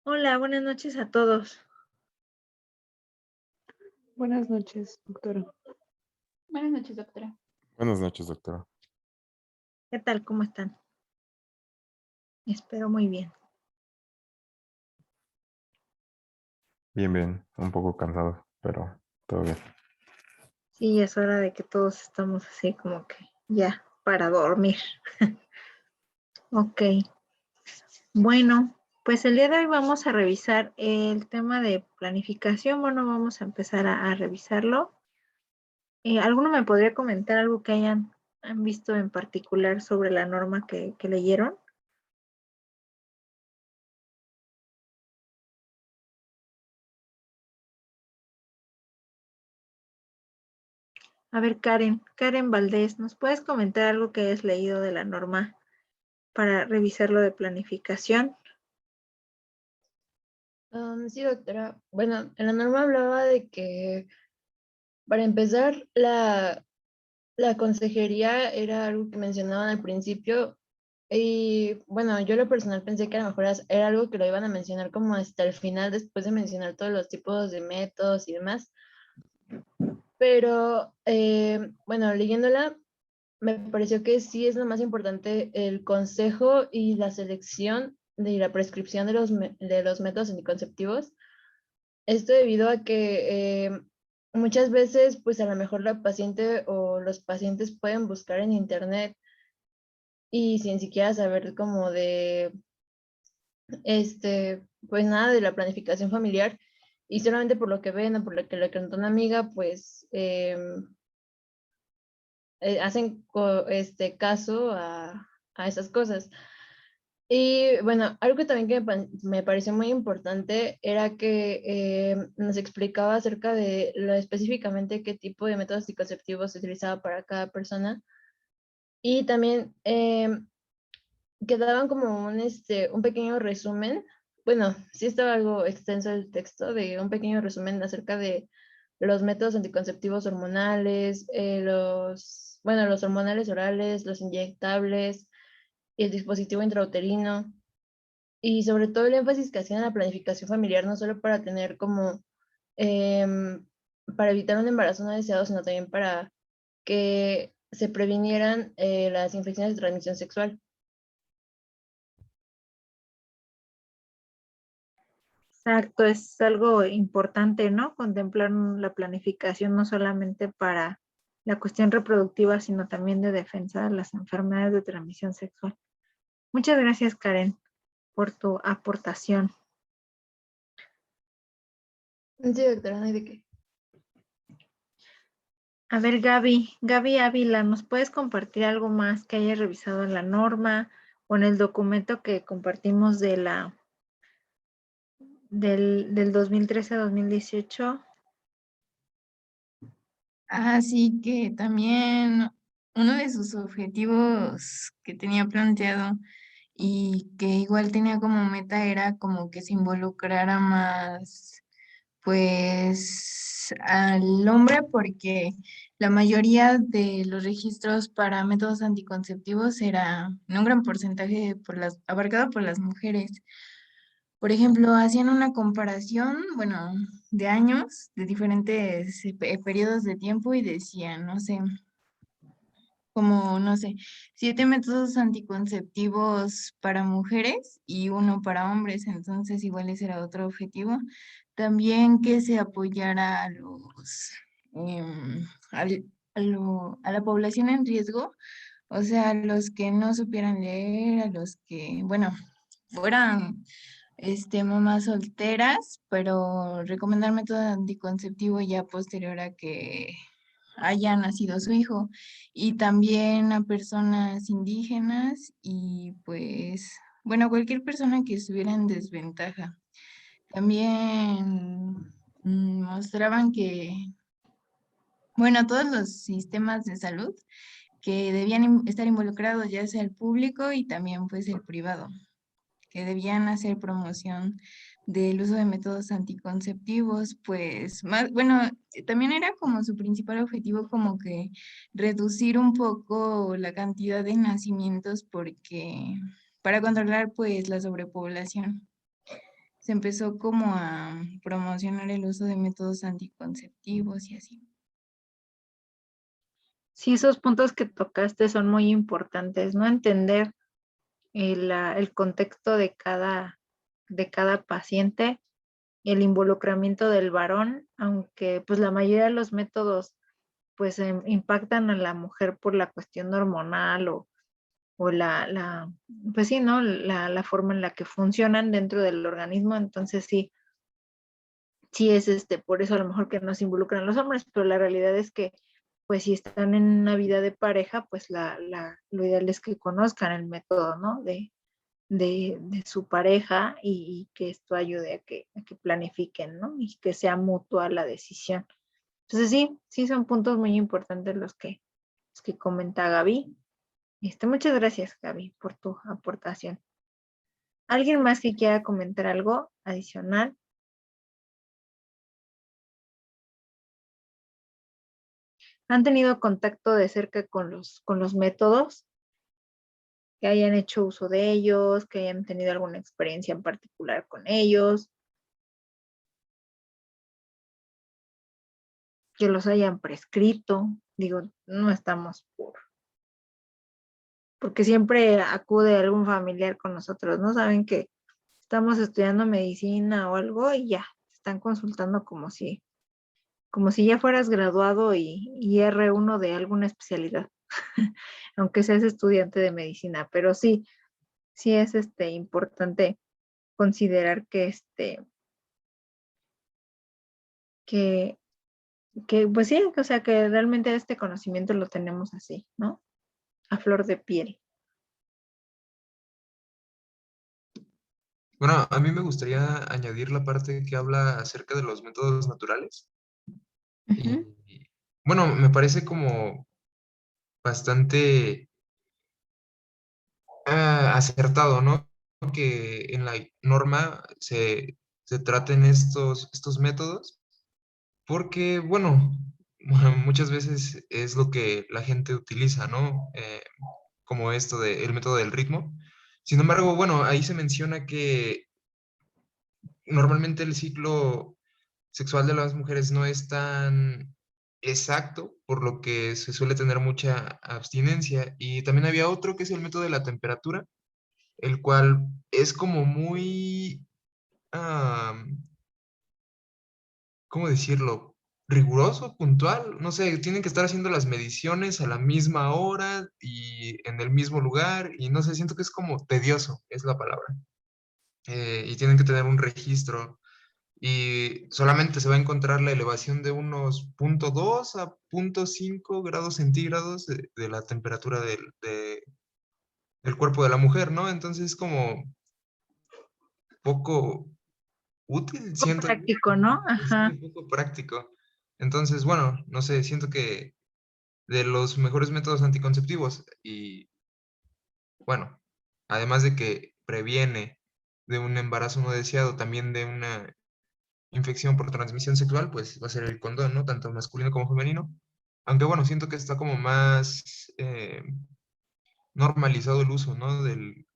Hola, buenas noches a todos. Buenas noches, doctora. Buenas noches, doctora. Buenas noches, doctora. ¿Qué tal? ¿Cómo están? Espero muy bien. Bien, bien. Un poco cansado, pero todo bien. Sí, es hora de que todos estamos así como que ya para dormir. Ok. Bueno, pues el día de hoy vamos a revisar el tema de planificación. Bueno, vamos a empezar a revisarlo. ¿Alguno me podría comentar algo que han visto en particular sobre la norma que leyeron? A ver, Karen Valdés, ¿nos puedes comentar algo que hayas leído de la norma para revisarlo de planificación? Sí, doctora. Bueno, en la norma hablaba de que, para empezar, la consejería era algo que mencionaban al principio. Y bueno, yo en lo personal pensé que a lo mejor era algo que lo iban a mencionar como hasta el final, después de mencionar todos los tipos de métodos y demás. Pero bueno, leyéndola, me pareció que sí es lo más importante el consejo y la selección de la prescripción de los métodos anticonceptivos. Esto debido a que muchas veces, pues a lo mejor la paciente o los pacientes pueden buscar en internet y sin siquiera saber como de, pues nada de la planificación familiar, y solamente por lo que ven o por lo que le contó una amiga, pues hacen caso a esas cosas. Y bueno, algo que también me pareció muy importante era que nos explicaba acerca de específicamente qué tipo de métodos anticonceptivos se utilizaba para cada persona. Y también que daban como un pequeño resumen. Bueno, sí estaba algo extenso el texto, de un pequeño resumen acerca de los métodos anticonceptivos hormonales, los hormonales orales, los inyectables y el dispositivo intrauterino. Y sobre todo el énfasis que hacían en la planificación familiar, no solo para tener como, em, para evitar un embarazo no deseado, sino también para que se previnieran las infecciones de transmisión sexual. Exacto, es algo importante, ¿no? Contemplar la planificación no solamente para la cuestión reproductiva, sino también de defensa de las enfermedades de transmisión sexual. Muchas gracias, Karen, por tu aportación. Sí, doctora, no hay de qué. A ver, Gaby Ávila, ¿nos puedes compartir algo más que hayas revisado en la norma o en el documento que compartimos del 2013 a 2018? Así que también uno de sus objetivos que tenía planteado y que igual tenía como meta era como que se involucrara más pues al hombre, porque la mayoría de los registros para métodos anticonceptivos era en un gran porcentaje abarcado por las mujeres. Por ejemplo, hacían una comparación, bueno, de años, de diferentes periodos de tiempo, y decían, no sé, como, no sé, 7 métodos anticonceptivos para mujeres y uno para hombres. Entonces igual ese era otro objetivo. También que se apoyara a la población en riesgo, o sea, a los que no supieran leer, a los que, bueno, fueran mamás solteras, pero recomendar método anticonceptivo ya posterior a que haya nacido su hijo, y también a personas indígenas y pues, bueno, cualquier persona que estuviera en desventaja. También mostraban que, bueno, todos los sistemas de salud que debían estar involucrados, ya sea el público y también pues el privado, que debían hacer promoción del uso de métodos anticonceptivos, pues más, bueno, también era como su principal objetivo como que reducir un poco la cantidad de nacimientos, porque para controlar pues la sobrepoblación. se empezó como a promocionar el uso de métodos anticonceptivos y así. Sí, esos puntos que tocaste son muy importantes, ¿no? Entender el contexto de cada paciente, el involucramiento del varón, aunque pues la mayoría de los métodos pues impactan a la mujer por la cuestión hormonal o pues sí, ¿no? La forma en la que funcionan dentro del organismo, entonces sí, sí es por eso a lo mejor que no se involucran los hombres, pero la realidad es que pues si están en una vida de pareja, pues lo ideal es que conozcan el método, ¿no? De su pareja y que esto ayude a que planifiquen, ¿no? Y que sea mutua la decisión. Entonces sí, sí son puntos muy importantes los que comenta Gaby. Muchas gracias, Gaby, por tu aportación. ¿Alguien más que quiera comentar algo adicional? ¿Han tenido contacto de cerca con los métodos? Que hayan hecho uso de ellos, que hayan tenido alguna experiencia en particular con ellos, que los hayan prescrito. Digo, no estamos porque siempre acude algún familiar con nosotros, ¿no? Saben que estamos estudiando medicina o algo y ya, te están consultando como si ya fueras graduado y R1 de alguna especialidad, aunque seas estudiante de medicina, pero sí, sí es importante considerar que, que, pues sí, o sea, que realmente este conocimiento lo tenemos así, ¿no? A flor de piel. Bueno, a mí me gustaría añadir la parte que habla acerca de los métodos naturales. Ujú. Y bueno, me parece como bastante acertado, ¿no? Que en la norma se traten estos métodos, porque, bueno, muchas veces es lo que la gente utiliza, ¿no? Como esto del método del ritmo. Sin embargo, bueno, ahí se menciona que normalmente el ciclo sexual de las mujeres no es tan exacto, por lo que se suele tener mucha abstinencia. Y también había otro que es el método de la temperatura, el cual es como muy, ¿cómo decirlo? Riguroso, puntual, no sé, tienen que estar haciendo las mediciones a la misma hora y en el mismo lugar, y no sé, siento que es como tedioso, es la palabra. Y tienen que tener un registro y solamente se va a encontrar la elevación de unos 0,2 a 0,5 grados centígrados de la temperatura del cuerpo de la mujer, ¿no? Entonces como poco útil, Poco siento yo. práctico, ¿no? Sí, Ajá. un poco práctico. Entonces, bueno, no sé, siento que de los mejores métodos anticonceptivos y, bueno, además de que previene de un embarazo no deseado, también de una infección por transmisión sexual, pues va a ser el condón, ¿no? Tanto masculino como femenino. Aunque bueno, siento que está como más normalizado el uso, ¿no? Del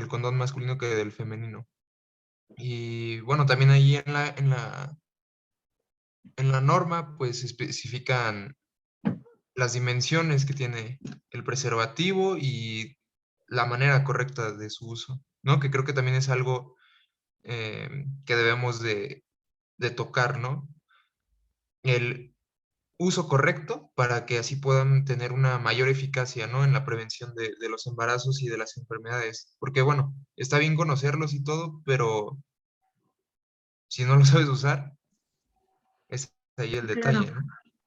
condón masculino que del femenino. Y bueno, también ahí en la norma, pues especifican las dimensiones que tiene el preservativo y la manera correcta de su uso, ¿no? Que creo que también es algo que debemos de tocar, ¿no? El uso correcto para que así puedan tener una mayor eficacia, ¿no? En la prevención de los embarazos y de las enfermedades. Porque, bueno, está bien conocerlos y todo, pero si no lo sabes usar, es ahí el Claro, detalle, ¿no?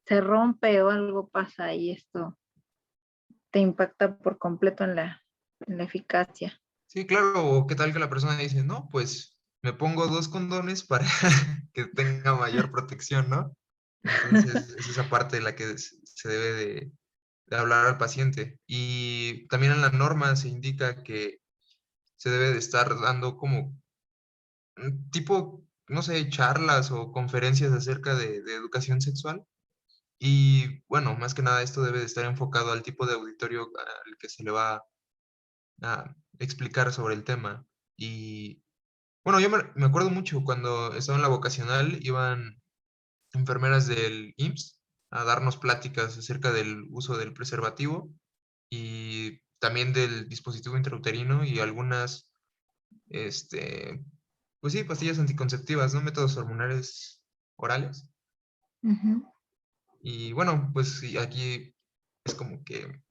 se rompe o algo pasa y esto te impacta por completo en la eficacia. Sí, claro, o qué tal que la persona dice, no, pues me pongo 2 condones para que tenga mayor protección, ¿no? Entonces, es esa parte de la que se debe de hablar al paciente. Y también en la norma se indica que se debe de estar dando como tipo, no sé, charlas o conferencias acerca de educación sexual. Y bueno, más que nada esto debe de estar enfocado al tipo de auditorio al que se le va a explicar sobre el tema. Y Bueno, yo me acuerdo mucho cuando estaba en la vocacional, iban enfermeras del IMSS a darnos pláticas acerca del uso del preservativo y también del dispositivo intrauterino y algunas, este, pues sí, pastillas anticonceptivas, ¿no? Métodos hormonales orales. Ujú. Y bueno, pues sí, aquí es como que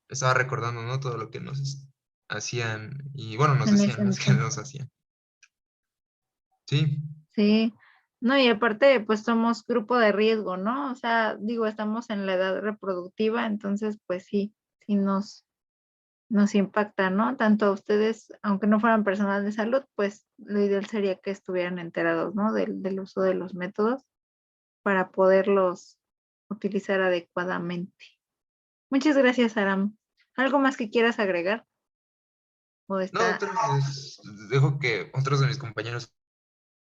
estaba recordando, ¿no? Todo lo que nos hacían y bueno, nos En ese decían, no es que entonces. nos hacían. Sí, Sí, no, y aparte, pues somos grupo de riesgo, ¿no? O sea, digo, estamos en la edad reproductiva, entonces, pues sí, sí nos impacta, ¿no? Tanto a ustedes, aunque no fueran personal de salud, pues lo ideal sería que estuvieran enterados, ¿no? Del uso de los métodos para poderlos utilizar adecuadamente. Muchas gracias, Aram. ¿Algo más que quieras agregar? ¿O no, está, doctor, pues, dejo que otros de mis compañeros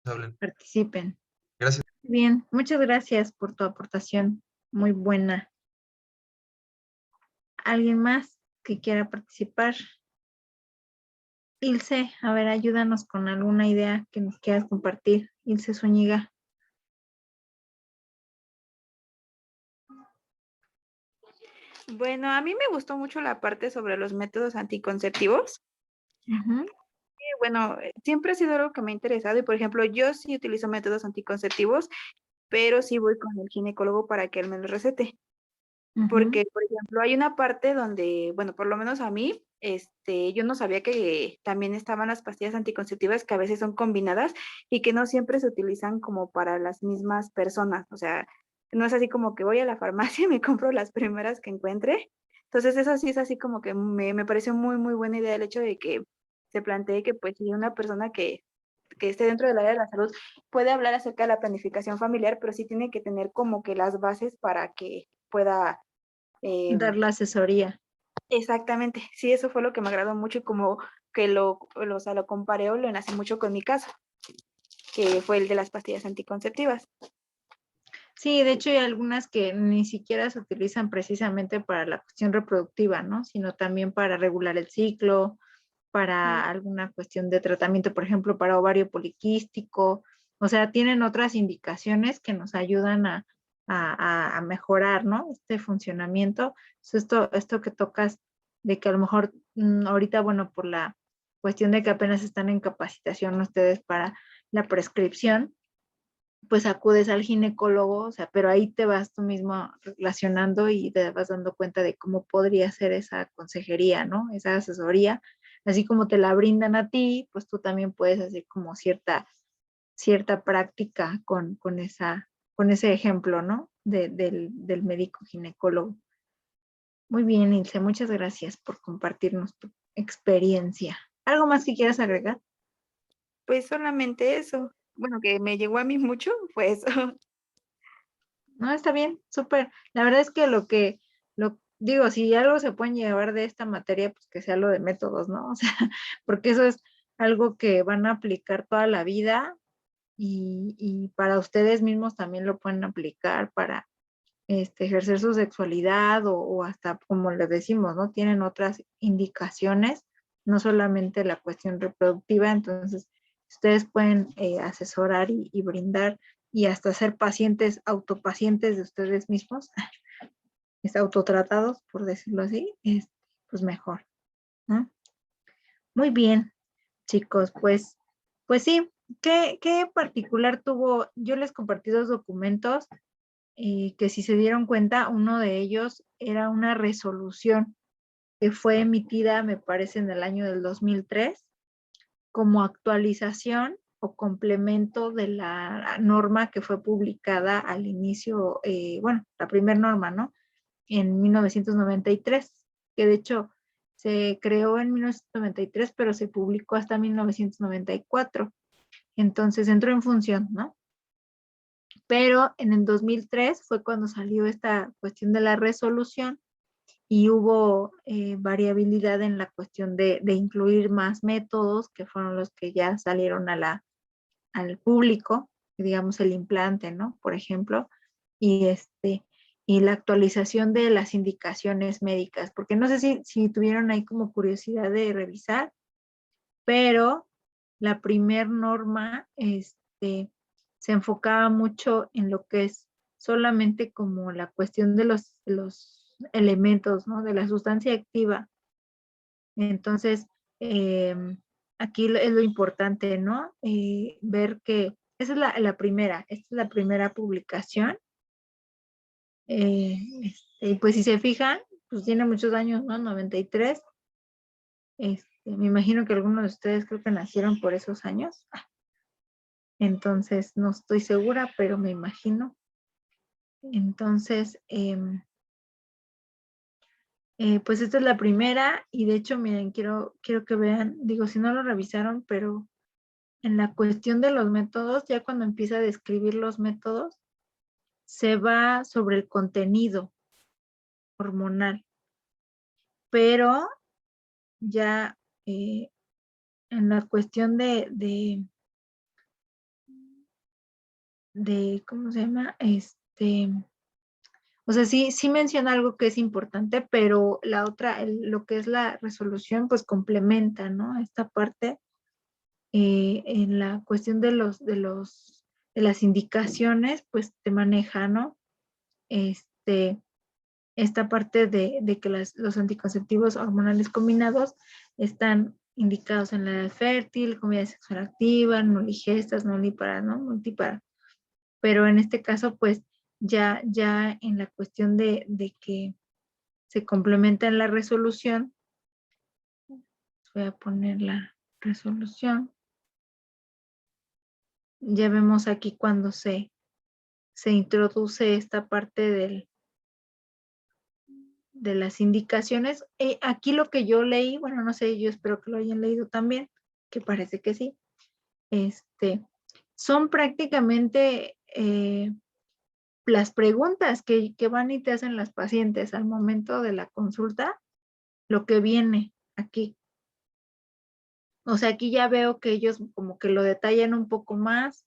hablen. participen? Gracias. Bien, muchas gracias por tu aportación. Muy buena. ¿Alguien más que quiera participar? Ilse, a ver, ayúdanos con alguna idea que nos quieras compartir. Ilse Zúñiga. Bueno, a mí me gustó mucho la parte sobre los métodos anticonceptivos. Ujú, Bueno, siempre ha sido algo que me ha interesado y, por ejemplo, yo sí utilizo métodos anticonceptivos, pero sí voy con el ginecólogo para que él me los recete. ujú. Porque, por ejemplo, hay una parte donde, bueno, por lo menos a mí, yo no sabía que también estaban las pastillas anticonceptivas que a veces son combinadas y que no siempre se utilizan como para las mismas personas. O sea, no es así como que voy a la farmacia y me compro las primeras que encuentre. Entonces, eso sí es así como que me pareció muy, muy buena idea el hecho de que se plantee que, pues, si una persona que esté dentro del área de la salud puede hablar acerca de la planificación familiar, pero sí tiene que tener como que las bases para que pueda Dar la asesoría. exactamente, sí, eso fue lo que me agradó mucho y como que o sea, lo comparé o lo enlace mucho con mi caso, que fue el de las pastillas anticonceptivas. Sí, de hecho hay algunas que ni siquiera se utilizan precisamente para la cuestión reproductiva, ¿no? Sino también para regular el ciclo, para alguna cuestión de tratamiento, por ejemplo, para ovario poliquístico. O sea, tienen otras indicaciones que nos ayudan a mejorar, ¿no? Este funcionamiento. Esto que tocas de que a lo mejor ahorita, bueno, por la cuestión de que apenas están en capacitación ustedes para la prescripción, pues acudes al ginecólogo, o sea, pero ahí te vas tú mismo relacionando y te vas dando cuenta de cómo podría ser esa consejería, ¿no? Esa asesoría, así como te la brindan a ti, pues tú también puedes hacer como cierta práctica con ese ejemplo, ¿no? Del médico ginecólogo. Muy bien, Ilse, muchas gracias por compartirnos tu experiencia. ¿Algo más que quieras agregar? Pues solamente eso, bueno, que me llegó a mí mucho, pues No, está bien, súper. La verdad es que lo digo, si algo se pueden llevar de esta materia, pues que sea lo de métodos, ¿no? O sea, porque eso es algo que van a aplicar toda la vida y para ustedes mismos también lo pueden aplicar para ejercer su sexualidad o hasta, como les decimos, ¿no? Tienen otras indicaciones, no solamente la cuestión reproductiva, entonces ustedes pueden asesorar y brindar y hasta ser pacientes, autopacientes de ustedes mismos, autotratados, por decirlo así, pues mejor, ¿no? Muy bien, chicos, pues sí, ¿qué particular tuvo? Yo les compartí dos documentos que si se dieron cuenta, uno de ellos era una resolución que fue emitida, me parece, en el año del 2003 como actualización o complemento de la norma que fue publicada al inicio, bueno, la primera norma, ¿no? En 1993, que de hecho se creó en 1993, pero se publicó hasta 1994. Entonces entró en función, ¿no? Pero en el 2003 fue cuando salió esta cuestión de la resolución y hubo variabilidad en la cuestión de incluir más métodos que fueron los que ya salieron al público, digamos el implante, ¿no? Por ejemplo, y y la actualización de las indicaciones médicas, porque no sé si tuvieron ahí como curiosidad de revisar, pero la primer norma se enfocaba mucho en lo que es solamente como la cuestión de los elementos, ¿no? De la sustancia activa. Entonces, aquí es lo importante, ¿no? Ver que esa es la primera, esta es la primera publicación. Y pues si se fijan, pues tiene muchos años, ¿no? 93. Me imagino que algunos de ustedes creo que nacieron por esos años. Entonces, no estoy segura, pero me imagino. Entonces, pues esta es la primera y de hecho, miren, quiero que vean, digo, si no lo revisaron, pero en la cuestión de los métodos, ya cuando empieza a describir los métodos, se va sobre el contenido hormonal, pero ya en la cuestión de, ¿cómo se llama? O sea, sí menciona algo que es importante, pero la otra, lo que es la resolución, pues complementa, ¿no? Esta parte en la cuestión de las indicaciones, pues te maneja, ¿no? Esta parte de que los anticonceptivos hormonales combinados están indicados en la edad fértil, con vida sexual activa, no ligestas, no lípara, ¿no? Multípara. Pero en este caso, pues ya en la cuestión de que se complementa en la resolución, voy a poner la resolución. Ya vemos aquí cuando se introduce esta parte de las indicaciones. Aquí lo que yo leí, bueno, no sé, yo espero que lo hayan leído también, que parece que sí. Son prácticamente las preguntas que van y te hacen las pacientes al momento de la consulta, lo que viene aquí. O sea, aquí ya veo que ellos como que lo detallan un poco más.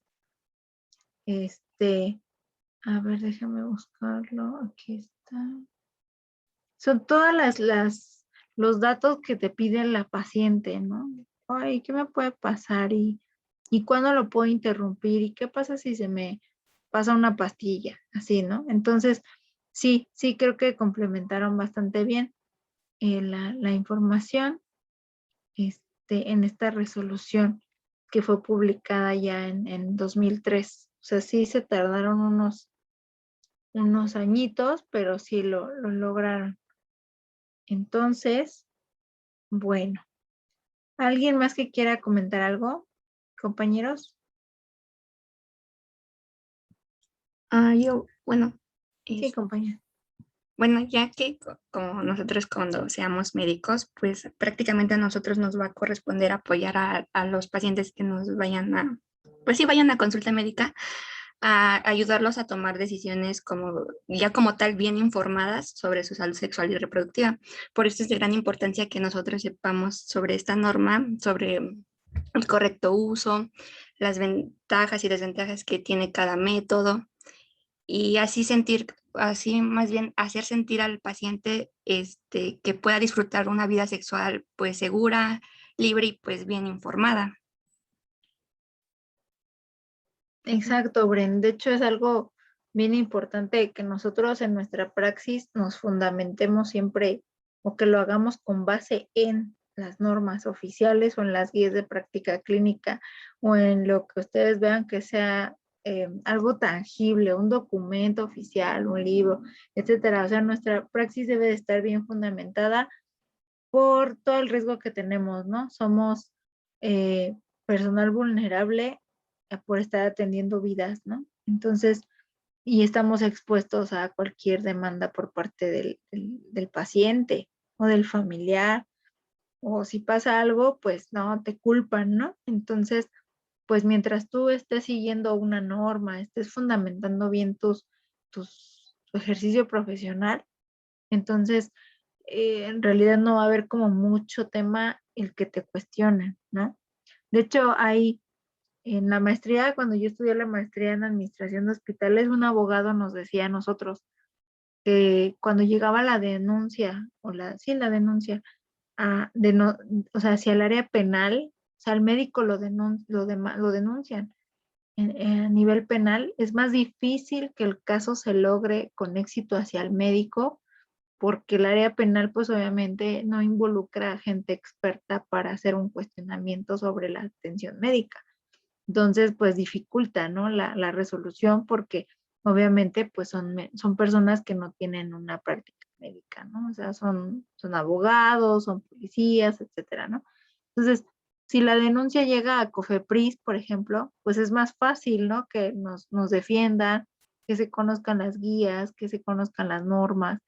A ver, déjame buscarlo. Aquí está. Son todas los datos que te pide la paciente, ¿no? Ay, ¿qué me puede pasar? ¿Y cuándo lo puedo interrumpir? ¿Y qué pasa si se me pasa una pastilla? Así, ¿no? Entonces, sí creo que complementaron bastante bien la información en esta resolución que fue publicada ya en 2003. O sea, sí se tardaron unos añitos, pero sí lo lograron. Entonces, bueno, ¿alguien más que quiera comentar algo, compañeros? Bueno, Sí, es- compañeros. bueno, ya que como nosotros cuando seamos médicos, pues prácticamente a nosotros nos va a corresponder apoyar a los pacientes que nos vayan pues sí, vayan a consulta médica, a ayudarlos a tomar decisiones ya como tal bien informadas sobre su salud sexual y reproductiva. Por eso es de gran importancia que nosotros sepamos sobre esta norma, sobre el correcto uso, las ventajas y desventajas que tiene cada método y así más bien hacer sentir al paciente que pueda disfrutar una vida sexual pues segura, libre y pues bien informada. Exacto, Bren. De hecho, es algo bien importante que nosotros en nuestra praxis nos fundamentemos siempre o que lo hagamos con base en las normas oficiales o en las guías de práctica clínica o en lo que ustedes vean que sea algo tangible, un documento oficial, un libro, etcétera. O sea, nuestra praxis debe de estar bien fundamentada por todo el riesgo que tenemos, ¿no? Somos personal vulnerable por estar atendiendo vidas, ¿no? Entonces, y estamos expuestos a cualquier demanda por parte del paciente o del familiar, o si pasa algo, pues no, te culpan, ¿no? Entonces, pues mientras tú estés siguiendo una norma, estés fundamentando bien tu ejercicio profesional, entonces en realidad no va a haber como mucho tema el que te cuestionen, ¿no? De hecho, hay en la maestría, cuando yo estudié la maestría en administración de hospitales, un abogado nos decía a nosotros que cuando llegaba la denuncia, la denuncia, o sea, hacia el área penal, O sea, el médico lo denuncian. A nivel penal es más difícil que el caso se logre con éxito hacia el médico, porque el área penal pues obviamente no involucra a gente experta para hacer un cuestionamiento sobre la atención médica. Entonces pues dificulta, ¿no? la resolución, porque obviamente pues son personas que no tienen una práctica médica, ¿no? O sea, son abogados, son policías, etcétera, ¿no? Entonces, si la denuncia llega a COFEPRIS, por ejemplo, pues es más fácil, ¿no? Que nos defiendan, que se conozcan las guías, que se conozcan las normas,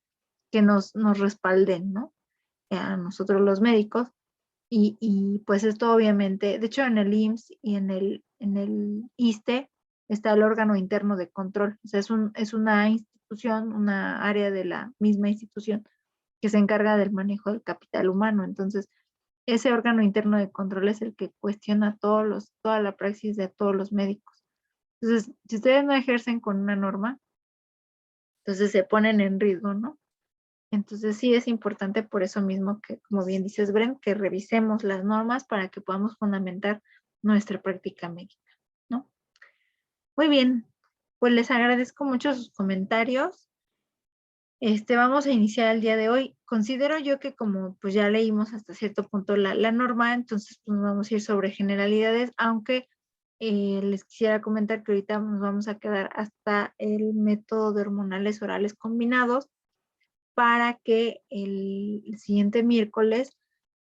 que nos respalden, ¿no? A nosotros los médicos. Pues esto obviamente, de hecho en el IMSS y en el ISSSTE está el órgano interno de control. O sea, es una institución, una área de la misma institución que se encarga del manejo del capital humano. Entonces, ese órgano interno de control es el que cuestiona toda la praxis de todos los médicos. Entonces, si ustedes no ejercen con una norma, entonces se ponen en riesgo, ¿no? Entonces sí es importante por eso mismo que, como bien dices, Bren, que revisemos las normas para que podamos fundamentar nuestra práctica médica, ¿no? Muy bien, pues les agradezco mucho sus comentarios. Vamos a iniciar el día de hoy. Considero yo que como pues ya leímos hasta cierto punto la norma, entonces pues nos vamos a ir sobre generalidades, aunque les quisiera comentar que ahorita nos vamos a quedar hasta el método de hormonales orales combinados, para que el siguiente miércoles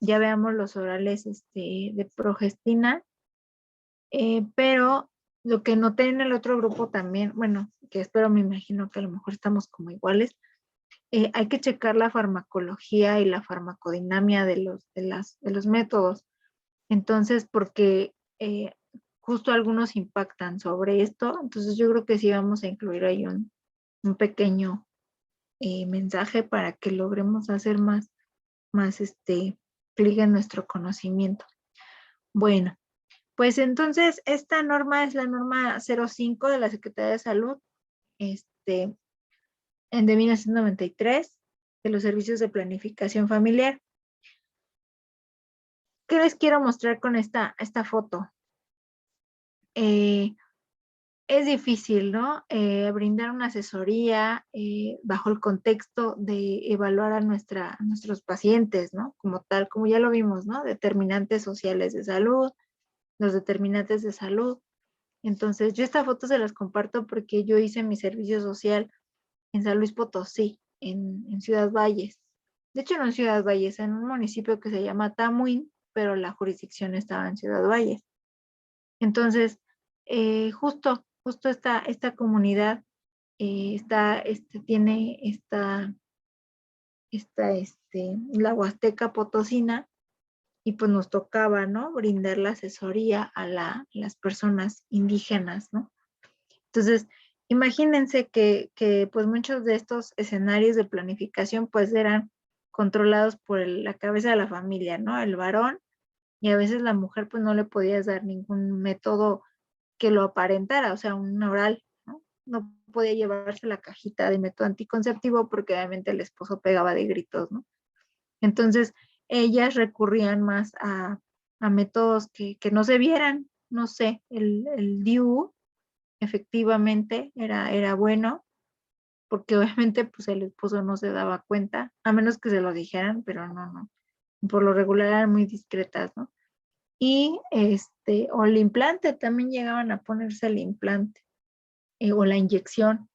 ya veamos los orales de progestina, pero lo que noté en el otro grupo también, bueno, que espero, me imagino que a lo mejor estamos como iguales, hay que checar la farmacología y la farmacodinamia de los métodos. Entonces, porque justo algunos impactan sobre esto, entonces yo creo que sí vamos a incluir ahí un pequeño mensaje para que logremos hacer más clic en nuestro conocimiento. Bueno, pues entonces esta norma es la norma 05 de la Secretaría de Salud, de 1993, de los servicios de planificación familiar. ¿Qué les quiero mostrar con esta foto? Es difícil, ¿no? Brindar una asesoría bajo el contexto de evaluar a nuestros pacientes, ¿no? Como tal, como ya lo vimos, ¿no? Determinantes sociales de salud, los determinantes de salud. Entonces, yo esta foto se las comparto porque yo hice mi servicio social en San Luis Potosí, en Ciudad Valles. De hecho, no en Ciudad Valles, en un municipio que se llama Tamuín, pero la jurisdicción estaba en Ciudad Valles. Entonces, justo esta comunidad tiene la Huasteca Potosina, y pues nos tocaba, ¿no? Brindar la asesoría a las personas indígenas, ¿no? Entonces, imagínense que pues muchos de estos escenarios de planificación pues eran controlados por la cabeza de la familia, ¿no? El varón, y a veces la mujer pues no le podías dar ningún método que lo aparentara, o sea, un oral, ¿no? No podía llevarse la cajita de método anticonceptivo porque obviamente el esposo pegaba de gritos, ¿no? Entonces, ellas recurrían más a métodos que no se vieran, no sé, el DIU efectivamente era bueno, porque obviamente pues el esposo no se daba cuenta, a menos que se lo dijeran, pero no. Por lo regular eran muy discretas, ¿no? Y o el implante, también llegaban a ponerse el implante, o la inyección.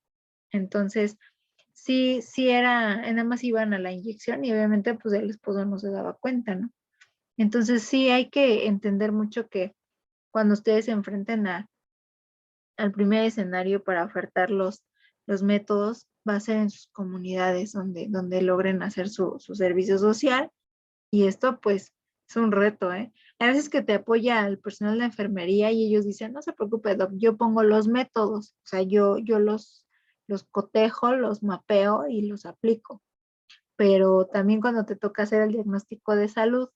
Entonces, sí nada más iban a la inyección y obviamente pues el esposo no se daba cuenta, ¿no? Entonces sí hay que entender mucho que cuando ustedes se enfrenten al primer escenario para ofertar los métodos, va a ser en sus comunidades donde logren hacer su servicio social, y esto pues es un reto, ¿eh? A veces que te apoya el personal de enfermería y ellos dicen, no se preocupe, doc, yo pongo los métodos, o sea, yo los cotejo, los mapeo y los aplico. Pero también cuando te toca hacer el diagnóstico de salud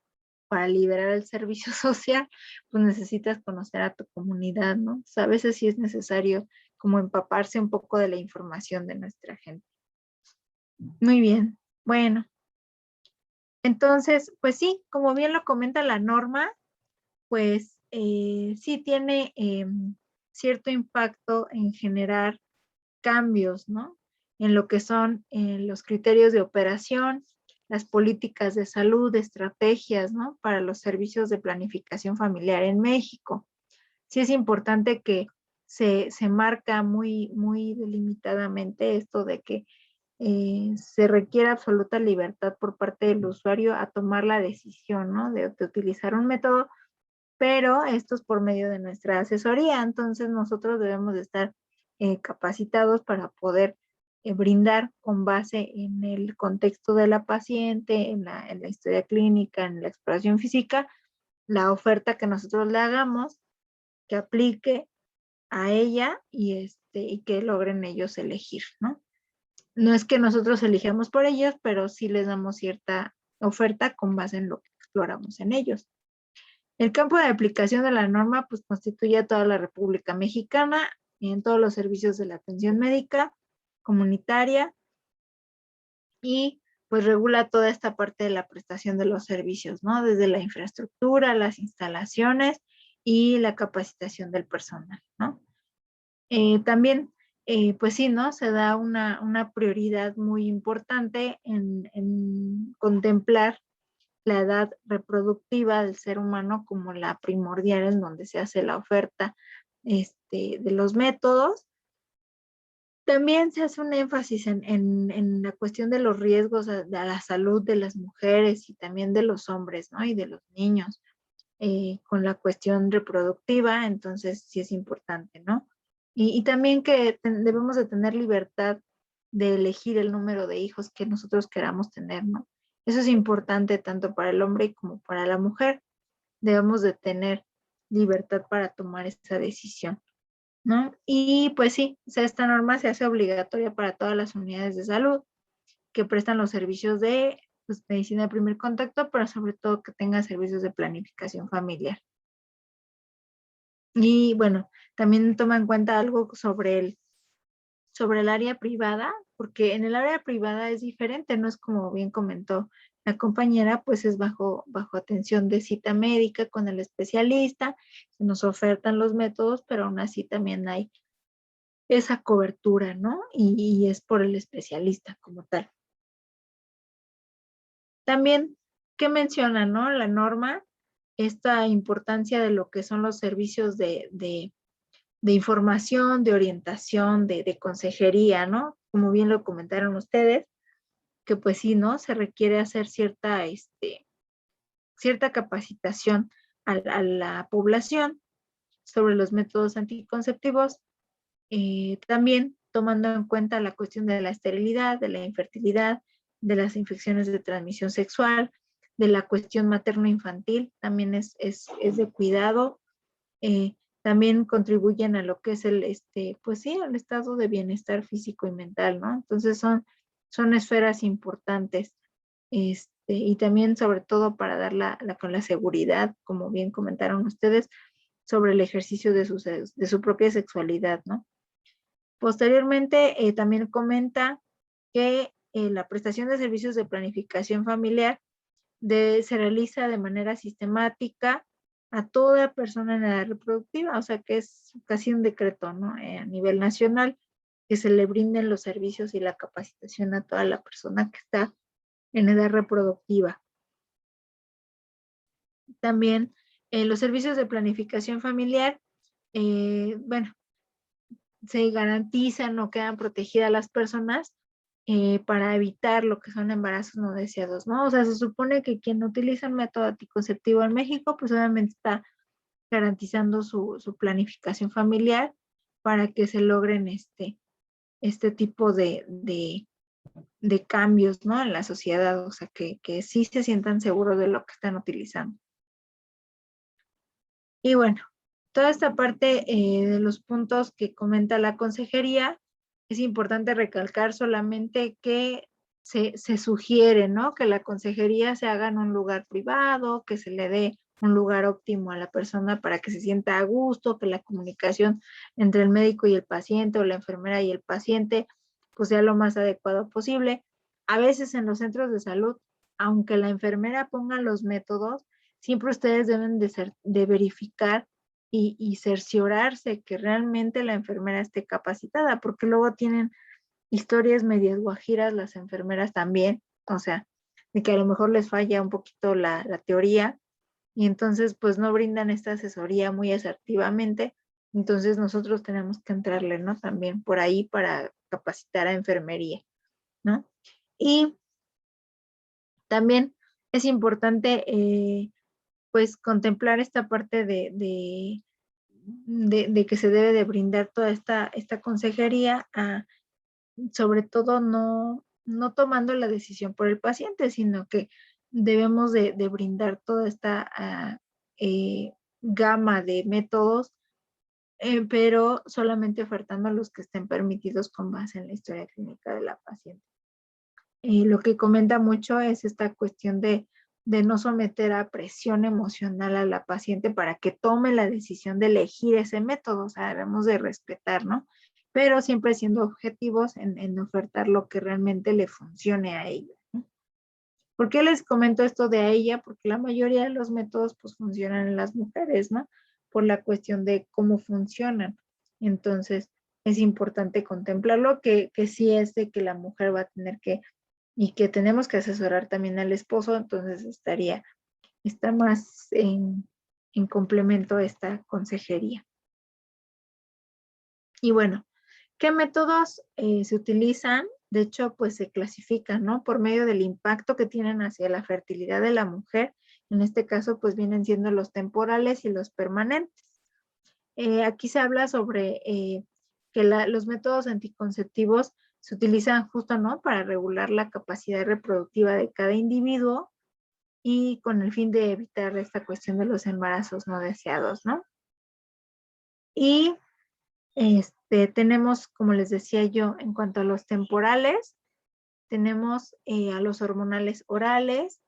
para liberar el servicio social, pues necesitas conocer a tu comunidad, ¿no? O sea, a veces sí es necesario como empaparse un poco de la información de nuestra gente. Muy bien, bueno. Entonces, pues sí, como bien lo comenta la norma, pues sí tiene cierto impacto en generar cambios, ¿no? En lo que son los criterios de operación, las políticas de salud, estrategias, ¿no? Para los servicios de planificación familiar en México. Sí es importante que se marca muy, muy delimitadamente esto de que se requiere absoluta libertad por parte del usuario a tomar la decisión, ¿no? De utilizar un método, pero esto es por medio de nuestra asesoría, entonces nosotros debemos de estar capacitados para poder brindar con base en el contexto de la paciente, en la historia clínica, en la exploración física, la oferta que nosotros le hagamos, que aplique a ella y que logren ellos elegir, ¿no? No es que nosotros elijamos por ellos, pero sí les damos cierta oferta con base en lo que exploramos en ellos. El campo de aplicación de la norma pues constituye a toda la República Mexicana en todos los servicios de la atención médica, comunitaria y pues regula toda esta parte de la prestación de los servicios, ¿no? Desde la infraestructura, las instalaciones y la capacitación del personal, ¿no? También, pues sí, ¿no? Se da una prioridad muy importante en contemplar la edad reproductiva del ser humano como la primordial en donde se hace la oferta de los métodos. También se hace un énfasis en la cuestión de los riesgos a la salud de las mujeres y también de los hombres, ¿no? Y de los niños con la cuestión reproductiva, entonces sí es importante, ¿no? Y también que debemos de tener libertad de elegir el número de hijos que nosotros queramos tener, ¿no? Eso es importante tanto para el hombre como para la mujer. Debemos de tener libertad para tomar esa decisión, ¿no? Y pues sí, o sea, esta norma se hace obligatoria para todas las unidades de salud que prestan los servicios de pues, medicina de primer contacto, pero sobre todo que tengan servicios de planificación familiar. Y bueno, también toma en cuenta algo sobre el área privada, porque en el área privada es diferente, no es como bien comentó la compañera, pues es bajo atención de cita médica con el especialista, se nos ofertan los métodos, pero aún así también hay esa cobertura, ¿no? Y es por el especialista como tal. También, ¿qué menciona, no? La norma, esta importancia de lo que son los servicios de información, de orientación, de consejería, ¿no? Como bien lo comentaron ustedes, que pues sí, ¿no? Se requiere hacer cierta capacitación a la población sobre los métodos anticonceptivos, también tomando en cuenta la cuestión de la esterilidad, de la infertilidad, de las infecciones de transmisión sexual, de la cuestión materno-infantil, también es de cuidado. También contribuyen a lo que es pues sí, al estado de bienestar físico y mental, ¿no? Entonces son esferas importantes, y también sobre todo para dar con la seguridad, como bien comentaron ustedes, sobre el ejercicio de su propia sexualidad, ¿no? Posteriormente, también comenta que la prestación de servicios de planificación familiar se realiza de manera sistemática a toda persona en edad reproductiva, o sea que es casi un decreto, ¿no? A nivel nacional, que se le brinden los servicios y la capacitación a toda la persona que está en edad reproductiva. También los servicios de planificación familiar, bueno, se garantizan o quedan protegidas las personas para evitar lo que son embarazos no deseados, ¿no? O sea, se supone que quien utiliza un método anticonceptivo en México, pues obviamente está garantizando su planificación familiar para que se logren este tipo de cambios, ¿no? En la sociedad, o sea, que sí se sientan seguros de lo que están utilizando. Y bueno, toda esta parte de los puntos que comenta la consejería, es importante recalcar solamente que se sugiere, ¿no? Que la consejería se haga en un lugar privado, que se le dé un lugar óptimo a la persona para que se sienta a gusto, que la comunicación entre el médico y el paciente o la enfermera y el paciente pues sea lo más adecuado posible. A veces en los centros de salud, aunque la enfermera ponga los métodos, siempre ustedes deben de verificar y cerciorarse que realmente la enfermera esté capacitada, porque luego tienen historias medias guajiras las enfermeras también, o sea, de que a lo mejor les falla un poquito la teoría y entonces pues no brindan esta asesoría muy asertivamente, entonces nosotros tenemos que entrarle, ¿no? También por ahí para capacitar a enfermería, ¿no? Y también es importante pues contemplar esta parte de que se debe de brindar toda esta consejería, sobre todo no tomando la decisión por el paciente, sino que debemos de brindar toda esta gama de métodos, pero solamente ofertando los que estén permitidos con base en la historia clínica de la paciente. Lo que comenta mucho es esta cuestión de no someter a presión emocional a la paciente para que tome la decisión de elegir ese método, o sea, debemos de respetar, ¿no? Pero siempre siendo objetivos en ofertar lo que realmente le funcione a ella, ¿no? ¿Por qué les comento esto de a ella? Porque la mayoría de los métodos pues funcionan en las mujeres, ¿no? Por la cuestión de cómo funcionan. Entonces, es importante contemplarlo, que sí es de que la mujer va a tener que, y que tenemos que asesorar también al esposo, entonces está más en complemento a esta consejería. Y bueno, ¿qué métodos se utilizan? De hecho, pues se clasifican, ¿no? Por medio del impacto que tienen hacia la fertilidad de la mujer. En este caso, pues vienen siendo los temporales y los permanentes. Aquí se habla sobre que los métodos anticonceptivos se utilizan justo, ¿no? Para regular la capacidad reproductiva de cada individuo y con el fin de evitar esta cuestión de los embarazos no deseados, ¿no? Y tenemos, como les decía yo, en cuanto a los temporales, tenemos a los hormonales orales,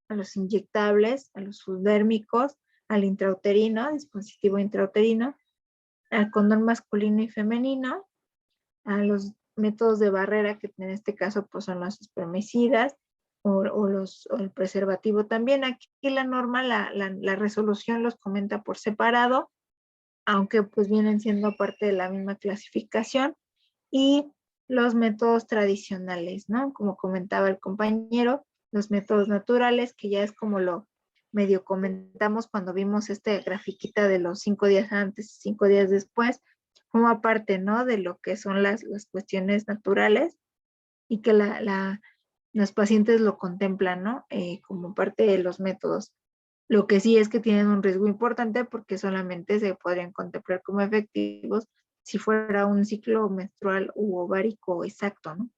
a los inyectables, a los subdérmicos, al intrauterino, dispositivo intrauterino, al condón masculino y femenino, a los métodos de barrera, que en este caso pues son los espermicidas o el preservativo también. Aquí la norma, la resolución los comenta por separado, aunque pues vienen siendo parte de la misma clasificación, y los métodos tradicionales, ¿no? Como comentaba el compañero, los métodos naturales, que ya es como lo medio comentamos cuando vimos esta grafiquita de los 5 días antes y 5 días después, como aparte, ¿no? De lo que son las cuestiones naturales y que los pacientes lo contemplan, ¿no? Como parte de los métodos. Lo que sí es que tienen un riesgo importante porque solamente se podrían contemplar como efectivos si fuera un ciclo menstrual u ovárico exacto, ¿no?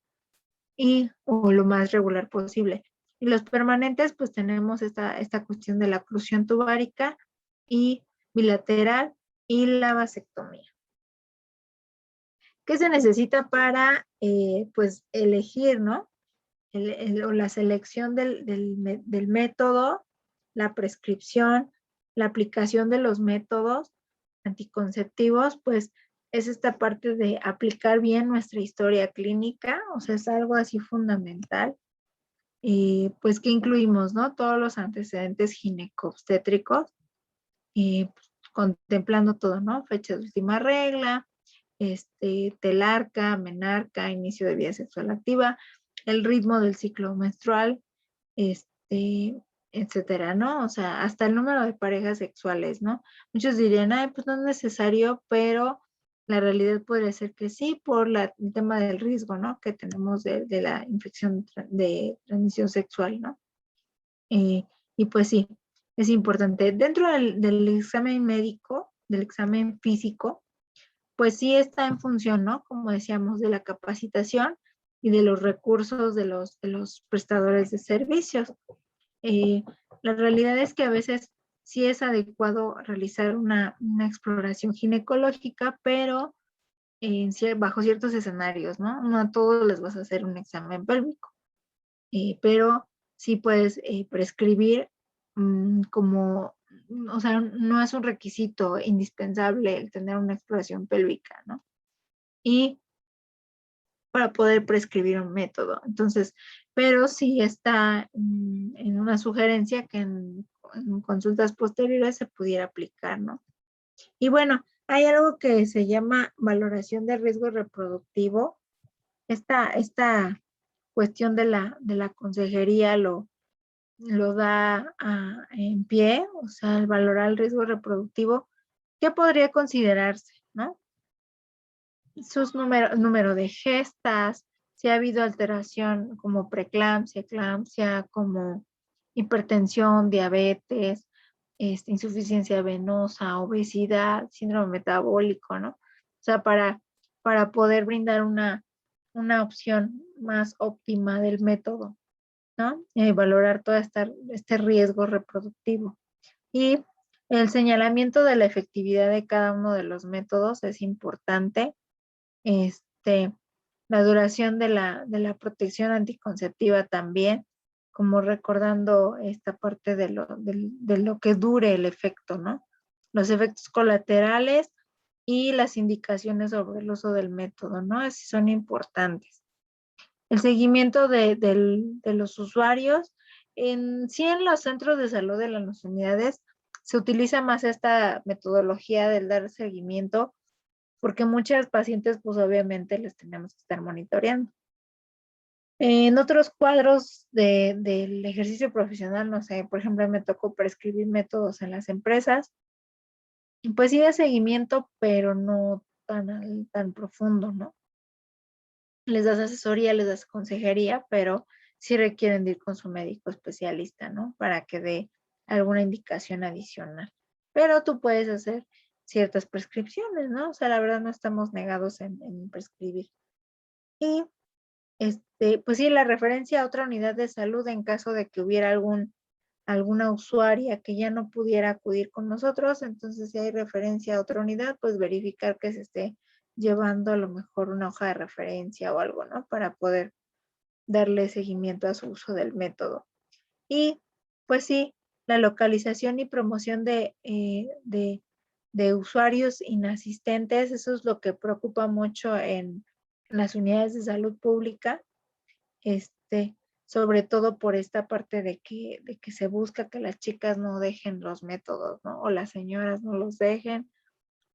O lo más regular posible. Y los permanentes, pues tenemos esta cuestión de la oclusión tubárica y bilateral y la vasectomía. ¿Qué se necesita para, pues, elegir, ¿no? O la selección del método, la prescripción, la aplicación de los métodos anticonceptivos, pues es esta parte de aplicar bien nuestra historia clínica, o sea, es algo así fundamental. Pues que incluimos, ¿no? Todos los antecedentes ginecobstétricos, pues, contemplando todo, ¿no? Fecha de última regla, telarca, menarca, inicio de vida sexual activa, el ritmo del ciclo menstrual, etcétera, ¿no? O sea, hasta el número de parejas sexuales, ¿no? Muchos dirían, ay, pues no es necesario, pero la realidad podría ser que sí, por el tema del riesgo, ¿no? Que tenemos de la infección de transmisión sexual, ¿no? Y pues sí, es importante. Dentro del examen médico, del examen físico, pues sí está en función, ¿no? Como decíamos, de la capacitación y de los recursos de los prestadores de servicios. La realidad es que a veces sí es adecuado realizar una exploración ginecológica, pero bajo ciertos escenarios, ¿no? No a todos les vas a hacer un examen pélvico, pero sí puedes prescribir como, o sea, no es un requisito indispensable el tener una exploración pélvica, ¿no? Y para poder prescribir un método. Entonces, pero sí está en una sugerencia que en consultas posteriores se pudiera aplicar, ¿no? Y bueno, hay algo que se llama valoración de riesgo reproductivo. Esta cuestión de la consejería lo da en pie, o sea, el valorar el riesgo reproductivo, ¿qué podría considerarse, no? Sus número de gestas, si ha habido alteración como preeclampsia, eclampsia, como hipertensión, diabetes, insuficiencia venosa, obesidad, síndrome metabólico, ¿no? O sea, para poder brindar una opción más óptima del método, ¿no? Valorar todo este riesgo reproductivo. Y el señalamiento de la efectividad de cada uno de los métodos es importante. La duración de la protección anticonceptiva también, como recordando esta parte de lo que dure el efecto, ¿no? Los efectos colaterales y las indicaciones sobre el uso del método, ¿no? Así son importantes. El seguimiento de los usuarios. En los centros de salud de las unidades se utiliza más esta metodología del dar seguimiento porque muchas pacientes pues obviamente les tenemos que estar monitoreando. En otros cuadros del ejercicio profesional, no sé, por ejemplo, me tocó prescribir métodos en las empresas, y pues sí de seguimiento, pero no tan profundo, ¿no? Les das asesoría, les das consejería, pero sí requieren de ir con su médico especialista, ¿no? Para que dé alguna indicación adicional. Pero tú puedes hacer ciertas prescripciones, ¿no? O sea, la verdad no estamos negados en prescribir. Y, pues sí, la referencia a otra unidad de salud en caso de que hubiera alguna usuaria que ya no pudiera acudir con nosotros, entonces si hay referencia a otra unidad, pues verificar que se esté llevando a lo mejor una hoja de referencia o algo, ¿no? Para poder darle seguimiento a su uso del método. Y pues sí, la localización y promoción de usuarios inasistentes, eso es lo que preocupa mucho en las unidades de salud pública, sobre todo por esta parte de que se busca que las chicas no dejen los métodos, ¿no? O las señoras no los dejen,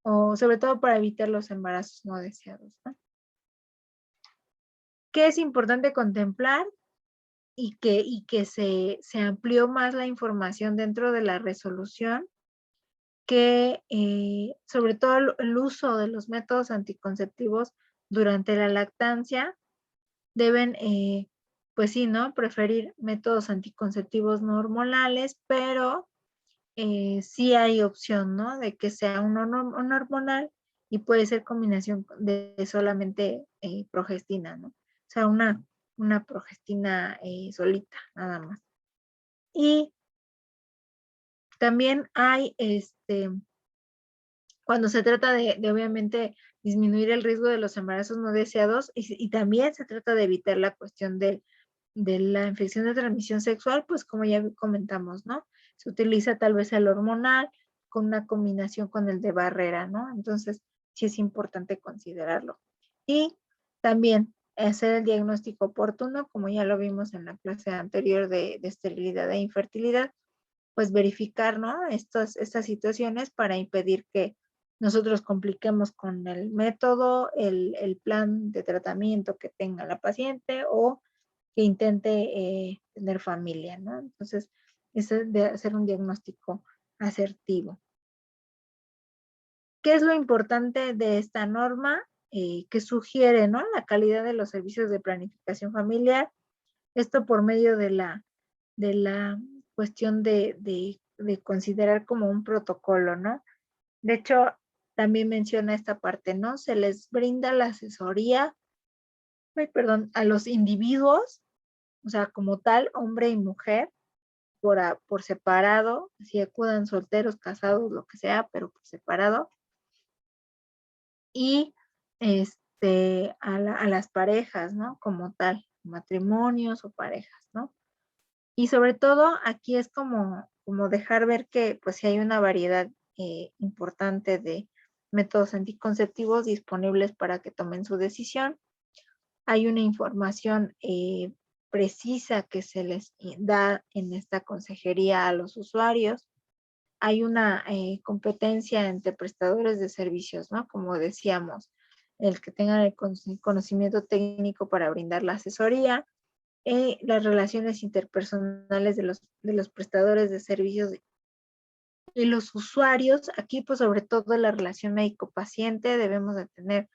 o sobre todo para evitar los embarazos no deseados, ¿no? ¿Qué es importante contemplar? Y que se amplió más la información dentro de la resolución, que sobre todo el uso de los métodos anticonceptivos durante la lactancia deben, pues sí, ¿no? Preferir métodos anticonceptivos no hormonales, pero sí hay opción, ¿no? De que sea un hormonal y puede ser combinación de solamente progestina, ¿no? O sea, una progestina solita, nada más. Y también hay, cuando se trata de obviamente disminuir el riesgo de los embarazos no deseados y también se trata de evitar la cuestión de la infección de transmisión sexual, pues como ya comentamos, ¿no? Se utiliza tal vez el hormonal con una combinación con el de barrera, ¿no? Entonces, sí es importante considerarlo. Y también hacer el diagnóstico oportuno, como ya lo vimos en la clase anterior de esterilidad e infertilidad, pues verificar, ¿no? Estas situaciones para impedir que nosotros compliquemos con el método, el plan de tratamiento que tenga la paciente o que intente tener familia, ¿no? Entonces, es de hacer un diagnóstico asertivo. ¿Qué es lo importante de esta norma? Que sugiere, ¿no? La calidad de los servicios de planificación familiar. Esto por medio de la cuestión de considerar como un protocolo, ¿no? De hecho, también menciona esta parte, ¿no? Se les brinda la asesoría, a los individuos, o sea, como tal, hombre y mujer, por separado, si acudan solteros, casados, lo que sea, pero por separado. Y a las parejas, ¿no? Como tal, matrimonios o parejas, ¿no? Y sobre todo aquí es como dejar ver que pues sí hay una variedad importante de métodos anticonceptivos disponibles para que tomen su decisión. Hay una información precisa que se les da en esta consejería a los usuarios. Hay una competencia entre prestadores de servicios, ¿no? Como decíamos, el que tengan el conocimiento técnico para brindar la asesoría, las relaciones interpersonales de los prestadores de servicios y los usuarios. Aquí, pues, sobre todo la relación médico-paciente, debemos de tener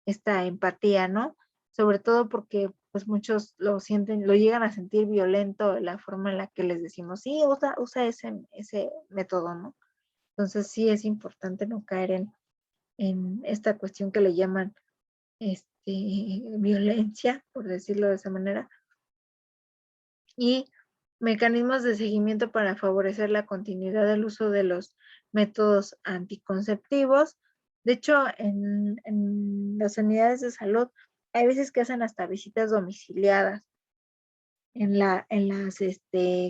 esta empatía, ¿no? Sobre todo porque, pues, muchos lo sienten, lo llegan a sentir violento la forma en la que les decimos, sí, usa ese método, ¿no? Entonces, sí es importante no caer en esta cuestión que le llaman violencia, por decirlo de esa manera, y mecanismos de seguimiento para favorecer la continuidad del uso de los métodos anticonceptivos. De hecho, en las unidades de salud hay veces que hacen hasta visitas domiciliadas en las,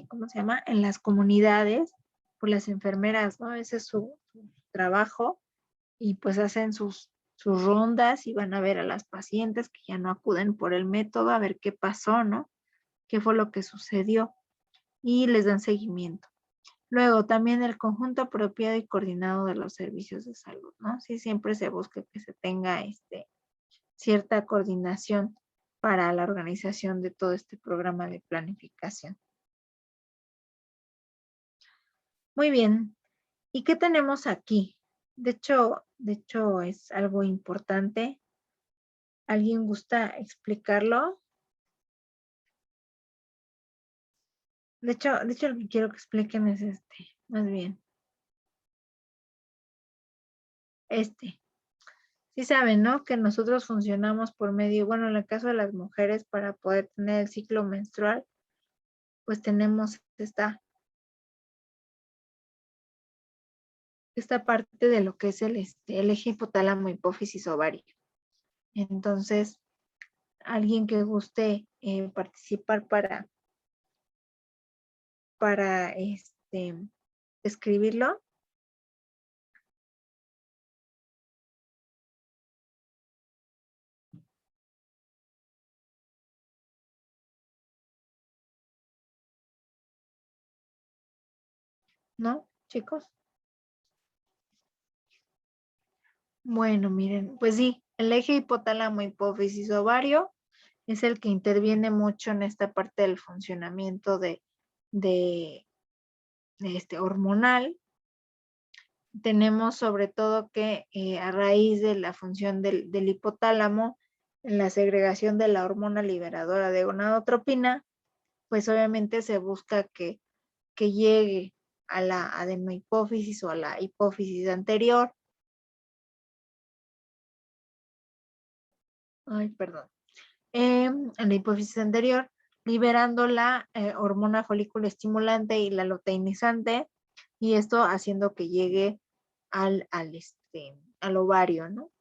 ¿cómo se llama? En las comunidades por las enfermeras, ¿no? Ese es su trabajo, y pues hacen sus rondas y van a ver a las pacientes que ya no acuden por el método, a ver qué pasó, ¿no? ¿Qué fue lo que sucedió? Y les dan seguimiento. Luego, también el conjunto apropiado y coordinado de los servicios de salud, ¿no? Sí, siempre se busca que se tenga cierta coordinación para la organización de todo este programa de planificación. Muy bien. ¿Y qué tenemos aquí? De hecho es algo importante. ¿Alguien gusta explicarlo? De hecho, lo que quiero que expliquen es más bien. Sí saben, ¿no? Que nosotros funcionamos por medio, bueno, en el caso de las mujeres, para poder tener el ciclo menstrual, pues tenemos esta parte de lo que es el eje hipotálamo, hipófisis, ovario. Entonces, alguien que guste participar para escribirlo. ¿No, chicos? Bueno, miren, pues sí, el eje hipotálamo, hipófisis, ovario es el que interviene mucho en esta parte del funcionamiento de hormonal. Tenemos sobre todo que a raíz de la función del hipotálamo, en la segregación de la hormona liberadora de gonadotropina, pues obviamente se busca que llegue a la adenohipófisis o a la hipófisis anterior. En la hipófisis anterior, liberando la hormona folículo estimulante y la luteinizante, y esto haciendo que llegue al ovario, ¿no?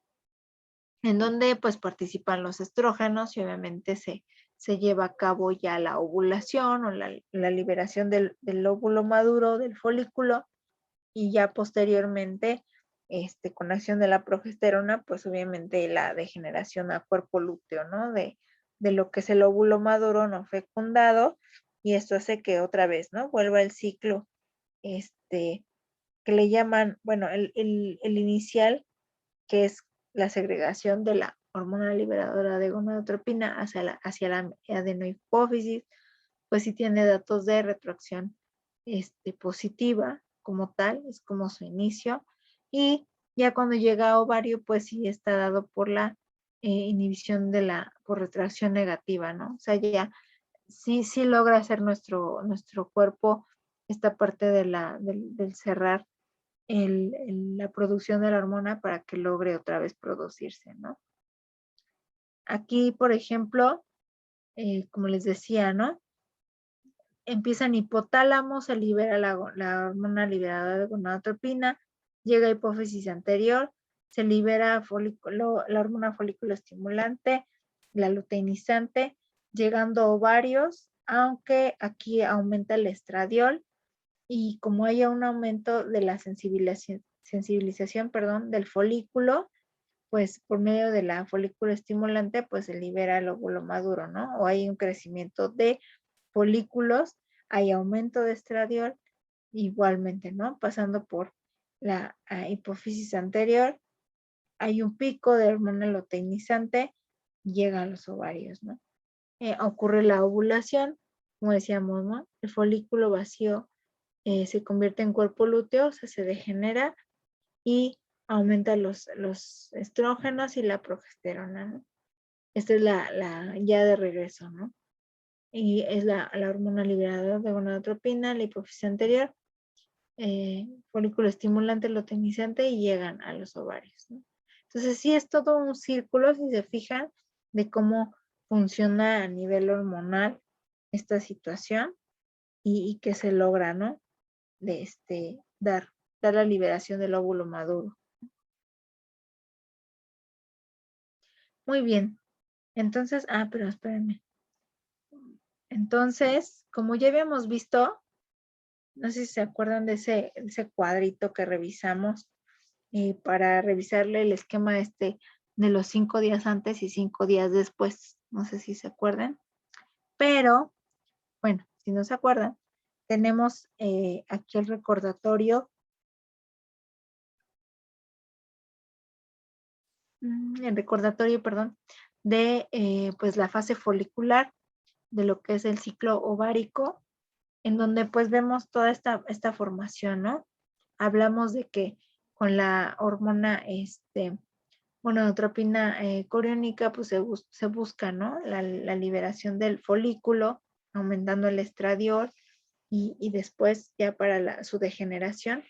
En donde pues participan los estrógenos y obviamente se lleva a cabo ya la ovulación o la liberación del óvulo maduro del folículo, y ya posteriormente con acción de la progesterona, pues obviamente la degeneración a cuerpo lúteo, ¿no? De lo que es el óvulo maduro no fecundado, y esto hace que otra vez, ¿no? Vuelva el ciclo, que le llaman, bueno, el inicial, que es la segregación de la hormona liberadora de gonadotropina hacia la adenohipófisis, pues sí tiene datos de retroacción positiva como tal, es como su inicio, y ya cuando llega a ovario, pues sí está dado por la inhibición por retracción negativa, ¿no? O sea, ya sí logra hacer nuestro cuerpo esta parte del cerrar la producción de la hormona para que logre otra vez producirse, ¿no? Aquí, por ejemplo, como les decía, ¿no? Empieza en hipotálamo, se libera la hormona liberadora de gonadotropina, llega a hipófisis anterior, se libera la hormona folículo estimulante, la luteinizante, llegando a ovarios, aunque aquí aumenta el estradiol, y como haya un aumento de la sensibilización del folículo, pues por medio de la folículo estimulante, pues se libera el óvulo maduro, ¿no? O hay un crecimiento de folículos, hay aumento de estradiol, igualmente, ¿no? Pasando por la hipófisis anterior, hay un pico de hormona luteinizante, llega a los ovarios, ¿no? Ocurre la ovulación, como decíamos, ¿no? El folículo vacío se convierte en cuerpo lúteo, o sea, se degenera y aumenta los estrógenos y la progesterona, ¿no? Esta es la ya de regreso, ¿no? Y es la hormona liberadora de gonadotropina, la hipófisis anterior, folículo estimulante, luteinizante y llegan a los ovarios, ¿no? Entonces sí es todo un círculo, si se fijan, de cómo funciona a nivel hormonal esta situación y que se logra, ¿no? De dar la liberación del óvulo maduro. Muy bien. Entonces, pero espérenme. Entonces, como ya habíamos visto, no sé si se acuerdan de ese cuadrito que revisamos para revisarle el esquema de los 5 días antes y 5 días después. No sé si se acuerdan. Pero, bueno, si no se acuerdan, tenemos aquí el recordatorio. El recordatorio, perdón, de pues la fase folicular de lo que es el ciclo ovárico, en donde pues vemos toda esta formación, ¿no? Hablamos de que con la hormona gonadotropina coriónica pues se busca, ¿no? La liberación del folículo, aumentando el estradiol y después ya para su degeneración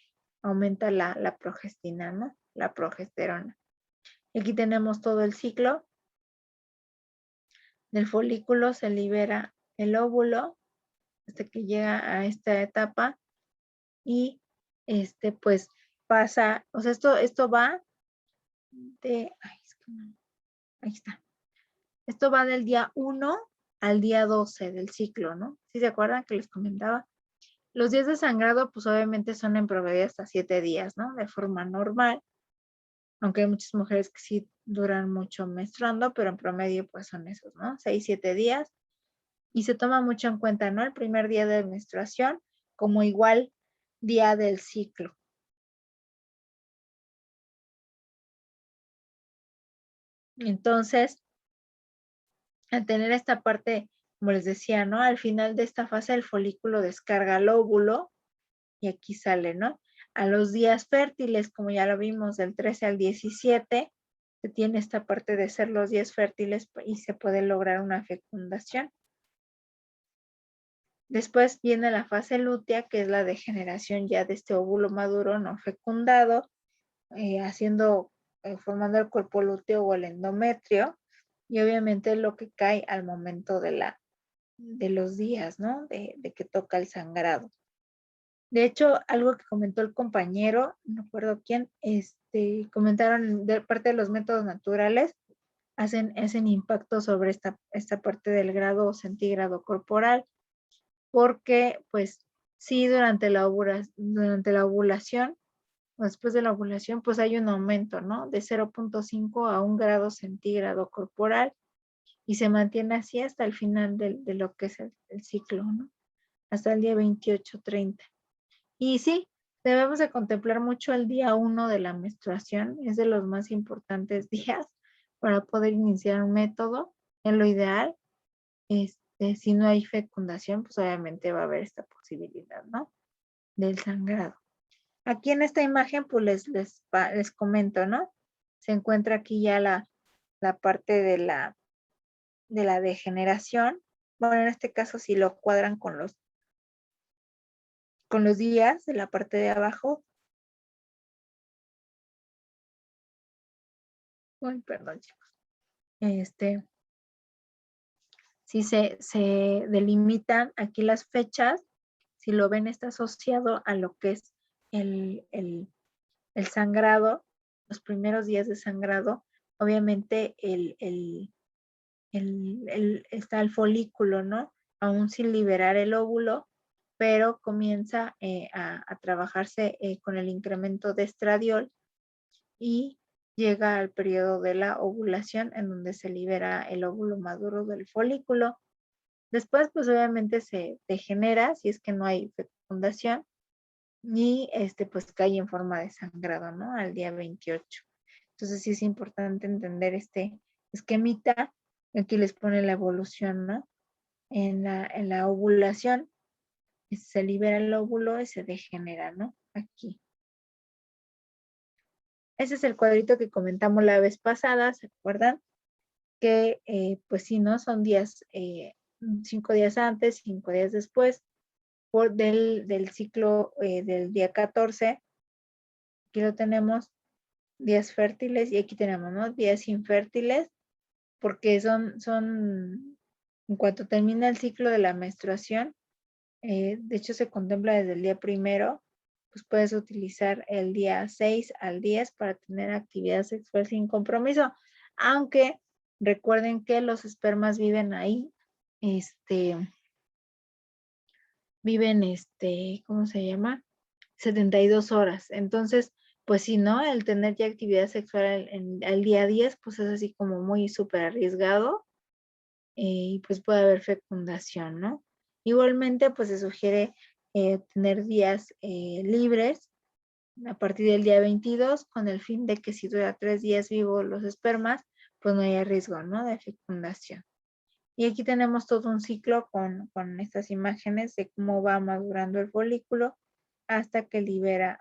aumenta la progestina, ¿no? La progesterona. Aquí tenemos todo el ciclo. Del folículo se libera el óvulo hasta que llega a esta etapa y pues pasa, o sea, esto va de, ahí está. Esto va del día 1 al día 12 del ciclo, ¿no? ¿Sí se acuerdan que les comentaba? Los días de sangrado, pues obviamente son en promedio hasta 7 días, ¿no? De forma normal. Aunque hay muchas mujeres que sí duran mucho menstruando, pero en promedio pues son esos, ¿no? 6, 7 días. Y se toma mucho en cuenta, ¿no? El primer día de menstruación como igual día del ciclo. Entonces, al tener esta parte, como les decía, ¿no? Al final de esta fase el folículo descarga el óvulo y aquí sale, ¿no? A los días fértiles, como ya lo vimos, del 13 al 17, se tiene esta parte de ser los días fértiles y se puede lograr una fecundación. Después viene la fase lútea, que es la degeneración ya de este óvulo maduro no fecundado, formando el cuerpo lúteo o el endometrio, y obviamente lo que cae al momento de los días, ¿no? De que toca el sangrado. De hecho, algo que comentó el compañero, no recuerdo quién, comentaron de parte de los métodos naturales, hacen impacto sobre esta parte del grado centígrado corporal, porque pues sí, durante la ovulación, o después de la ovulación, pues hay un aumento, ¿no? De 0.5 a 1 grado centígrado corporal y se mantiene así hasta el final de lo que es el ciclo, ¿no? Hasta el día 28-30. Y sí, debemos de contemplar mucho el día 1 de la menstruación, es de los más importantes días para poder iniciar un método, en lo ideal. Si no hay fecundación, pues obviamente va a haber esta posibilidad, ¿no? Del sangrado. Aquí en esta imagen, pues les comento, ¿no? Se encuentra aquí ya la parte de la degeneración. Bueno, en este caso, si lo cuadran con los días de la parte de abajo. Uy, perdón, chicos. Si se delimitan aquí las fechas, si lo ven, está asociado a lo que es el sangrado, los primeros días de sangrado. Obviamente está el folículo, ¿no? Aún sin liberar el óvulo, pero comienza a trabajarse con el incremento de estradiol y llega al periodo de la ovulación, en donde se libera el óvulo maduro del folículo. Después, pues obviamente se degenera si es que no hay fecundación y pues cae en forma de sangrado, ¿no? Al día 28. Entonces sí es importante entender este esquemita. Aquí les pone la evolución, ¿no? En la ovulación se libera el óvulo y se degenera, ¿no? Aquí. Ese es el cuadrito que comentamos la vez pasada, ¿se acuerdan? Que pues sí, ¿no? Son días, 5 días antes, 5 días después, del ciclo del día 14. Aquí lo tenemos, días fértiles, y aquí tenemos, ¿no? Días infértiles, porque en cuanto termina el ciclo de la menstruación, de hecho se contempla desde el día 1, pues puedes utilizar el día 6 al 10 para tener actividad sexual sin compromiso, aunque recuerden que los espermas viven ahí, viven, ¿cómo se llama? 72 horas. Entonces, pues si no, el tener ya actividad sexual al día 10, pues es así como muy súper arriesgado, y pues puede haber fecundación, ¿no? Igualmente, pues se sugiere tener días libres a partir del día 22, con el fin de que si dura 3 días vivos los espermas, pues no haya riesgo, ¿no? De fecundación. Y aquí tenemos todo un ciclo con estas imágenes de cómo va madurando el folículo hasta que libera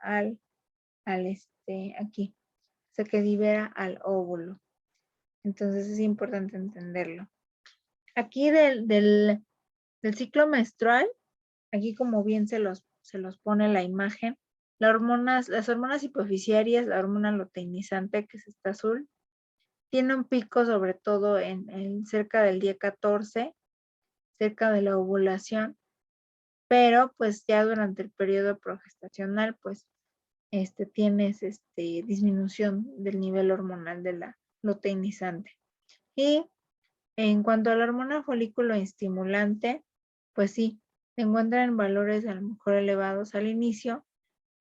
aquí, hasta que libera al óvulo. Entonces es importante entenderlo. Aquí del ciclo menstrual, aquí como bien se los pone la imagen, las hormonas hipoficiarias, la hormona luteinizante, que es esta azul, tiene un pico sobre todo en cerca del día 14, cerca de la ovulación, pero pues ya durante el periodo progestacional, pues tienes disminución del nivel hormonal de la luteinizante. Y en cuanto a la hormona folículo estimulante, pues sí, se encuentran en valores a lo mejor elevados al inicio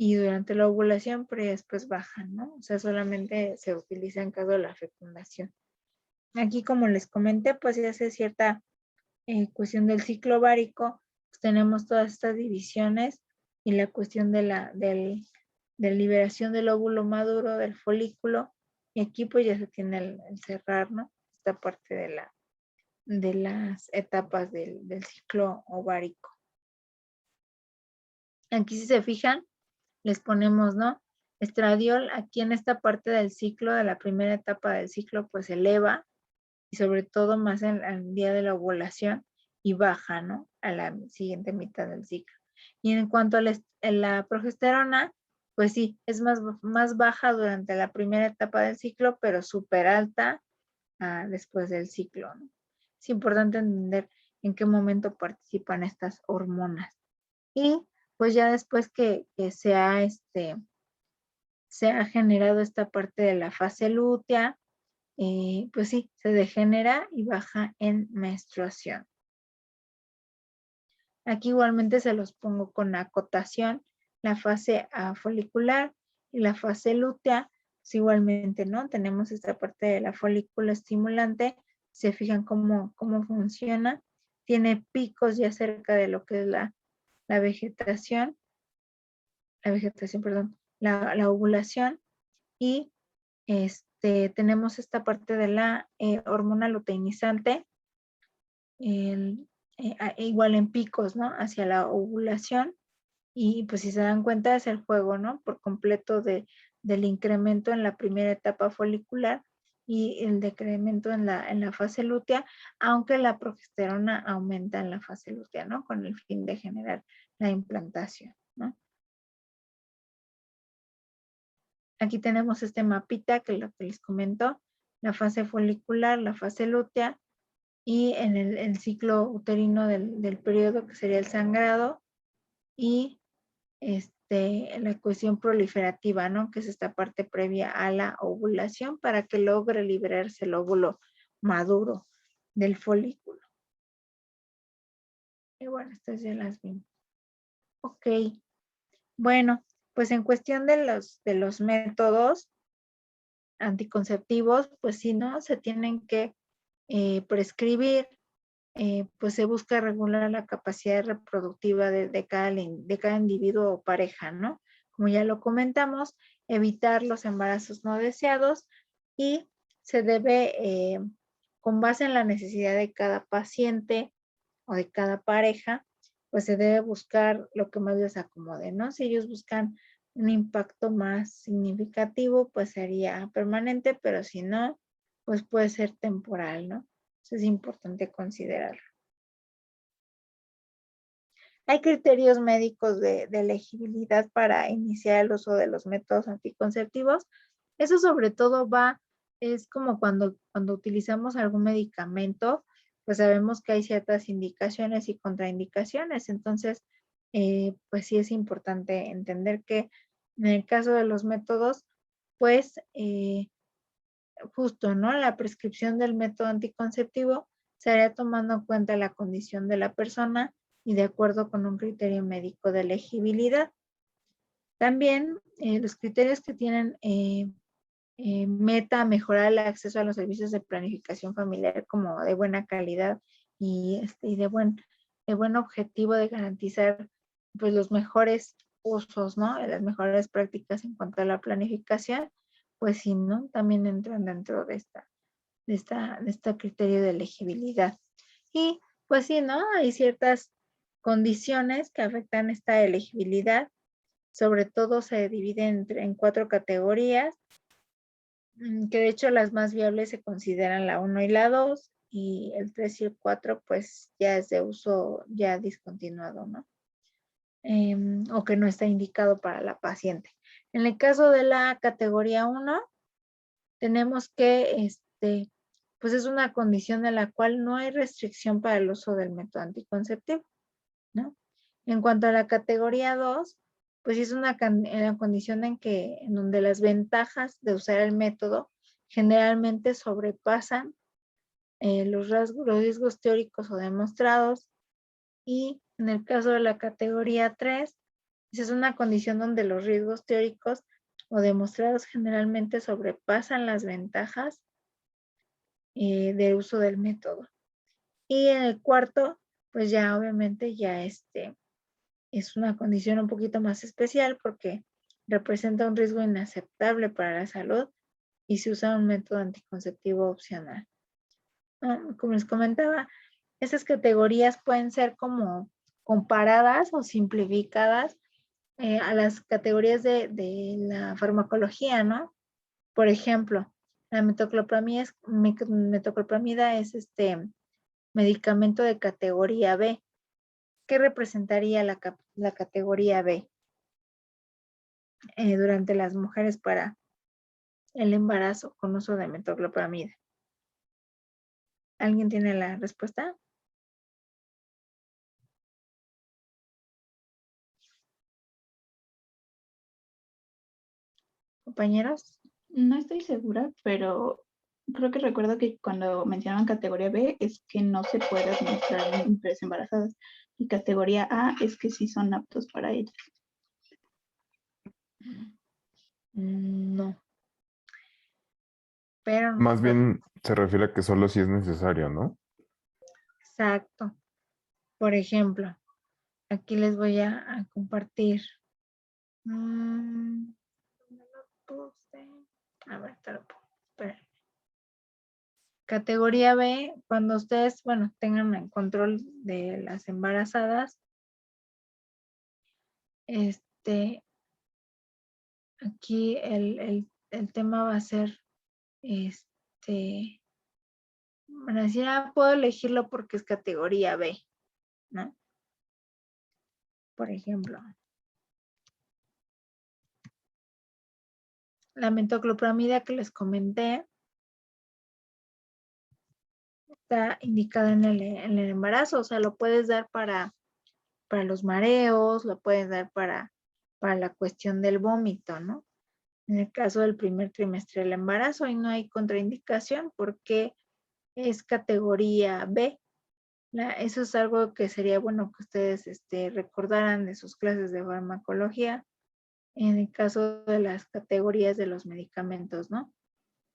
y durante la ovulación, pero después bajan, ¿no? O sea, solamente se utiliza en caso de la fecundación. Aquí, como les comenté, pues ya hace cierta cuestión del ciclo ovárico, pues tenemos todas estas divisiones y la cuestión de la liberación del óvulo maduro, del folículo, y aquí pues ya se tiene el cerrar, ¿no? Esta parte de las etapas del ciclo ovárico. Aquí si se fijan, les ponemos, ¿no? Estradiol, aquí en esta parte del ciclo, de la primera etapa del ciclo, pues eleva, y sobre todo más en el día de la ovulación, y baja, ¿no? A la siguiente mitad del ciclo. Y en cuanto a la progesterona, pues sí, es más baja durante la primera etapa del ciclo, pero súper alta después del ciclo, ¿no? Es importante entender en qué momento participan estas hormonas. Y pues ya después que se ha generado esta parte de la fase lútea, pues sí, se degenera y baja en menstruación. Aquí igualmente se los pongo con acotación, la fase folicular y la fase lútea, pues igualmente, ¿no? Tenemos esta parte de la folículo estimulante, se fijan cómo funciona, tiene picos ya cerca de lo que es la vegetación, perdón, la ovulación, y tenemos esta parte de la hormona luteinizante, igual en picos, ¿no? Hacia la ovulación, y pues si se dan cuenta es el juego, ¿no? Por completo del incremento en la primera etapa folicular y el decremento en la fase lútea, aunque la progesterona aumenta en la fase lútea, ¿no? Con el fin de generar la implantación, ¿no? Aquí tenemos este mapita que lo que les comento, la fase folicular, la fase lútea, y en el ciclo uterino del periodo, que sería el sangrado, y la cuestión proliferativa, ¿no? Que es esta parte previa a la ovulación para que logre liberarse el óvulo maduro del folículo. Y bueno, estas ya las vimos. Ok. Bueno, pues en cuestión de los métodos, anticonceptivos, pues si no, se tienen que prescribir, pues se busca regular la capacidad reproductiva de cada individuo o pareja, ¿no? Como ya lo comentamos, evitar los embarazos no deseados y se debe, con base en la necesidad de cada paciente o de cada pareja, pues se debe buscar lo que más les acomode, ¿no? Si ellos buscan un impacto más significativo, pues sería permanente, pero si no, pues puede ser temporal, ¿no? Eso es importante considerarlo. Hay criterios médicos de elegibilidad para iniciar el uso de los métodos anticonceptivos. Eso sobre todo es como cuando utilizamos algún medicamento, pues sabemos que hay ciertas indicaciones y contraindicaciones. Entonces, pues sí es importante entender que en el caso de los métodos, pues justo, ¿no? La prescripción del método anticonceptivo se haría tomando en cuenta la condición de la persona y de acuerdo con un criterio médico de elegibilidad. También los criterios que tienen meta mejorar el acceso a los servicios de planificación familiar como de buena calidad y de buen objetivo de garantizar pues los mejores usos, ¿no? Las mejores prácticas en cuanto a la planificación, pues sí, ¿no? También entran dentro de este criterio de elegibilidad. Y pues sí, ¿no? Hay ciertas condiciones que afectan esta elegibilidad. Sobre todo se divide en 4 categorías, que de hecho las más viables se consideran la 1 y la 2, y el 3 y el 4 pues ya es de uso ya discontinuado, ¿no? O que no está indicado para la paciente. En el caso de la categoría 1, tenemos que pues es una condición en la cual no hay restricción para el uso del método anticonceptivo, ¿no? En cuanto a la categoría 2, pues es una condición en donde las ventajas de usar el método generalmente sobrepasan los riesgos teóricos o demostrados. Y en el caso de la categoría 3, es una condición donde los riesgos teóricos o demostrados generalmente sobrepasan las ventajas del uso del método. Y en el cuarto, pues ya obviamente ya es una condición un poquito más especial porque representa un riesgo inaceptable para la salud y se usa un método anticonceptivo opcional. Como les comentaba, estas categorías pueden ser como comparadas o simplificadas a las categorías de la farmacología, ¿no? Por ejemplo, la metoclopramida es medicamento de categoría B. ¿Qué representaría la categoría B durante las mujeres para el embarazo con uso de metoclopramida? ¿Alguien tiene la respuesta? Compañeros. No estoy segura, pero creo que recuerdo que cuando mencionaban categoría B es que no se puede administrar en mujeres embarazadas y categoría A es que sí son aptos para ellas. No. Pero no. Más bien se refiere a que solo si es necesario, ¿no? Exacto. Por ejemplo, aquí les voy a compartir. A ver, esperen. Categoría B, cuando ustedes, bueno, tengan el control de las embarazadas, aquí el tema va a ser, van a decir, puedo elegirlo porque es categoría B, ¿no? Por ejemplo, la metoclopramida que les comenté está indicada en el embarazo, o sea, lo puedes dar para los mareos, lo puedes dar para la cuestión del vómito, ¿no? En el caso del primer trimestre del embarazo, ahí no hay contraindicación porque es categoría B. Eso es algo que sería bueno que ustedes recordaran de sus clases de farmacología en el caso de las categorías de los medicamentos, ¿no?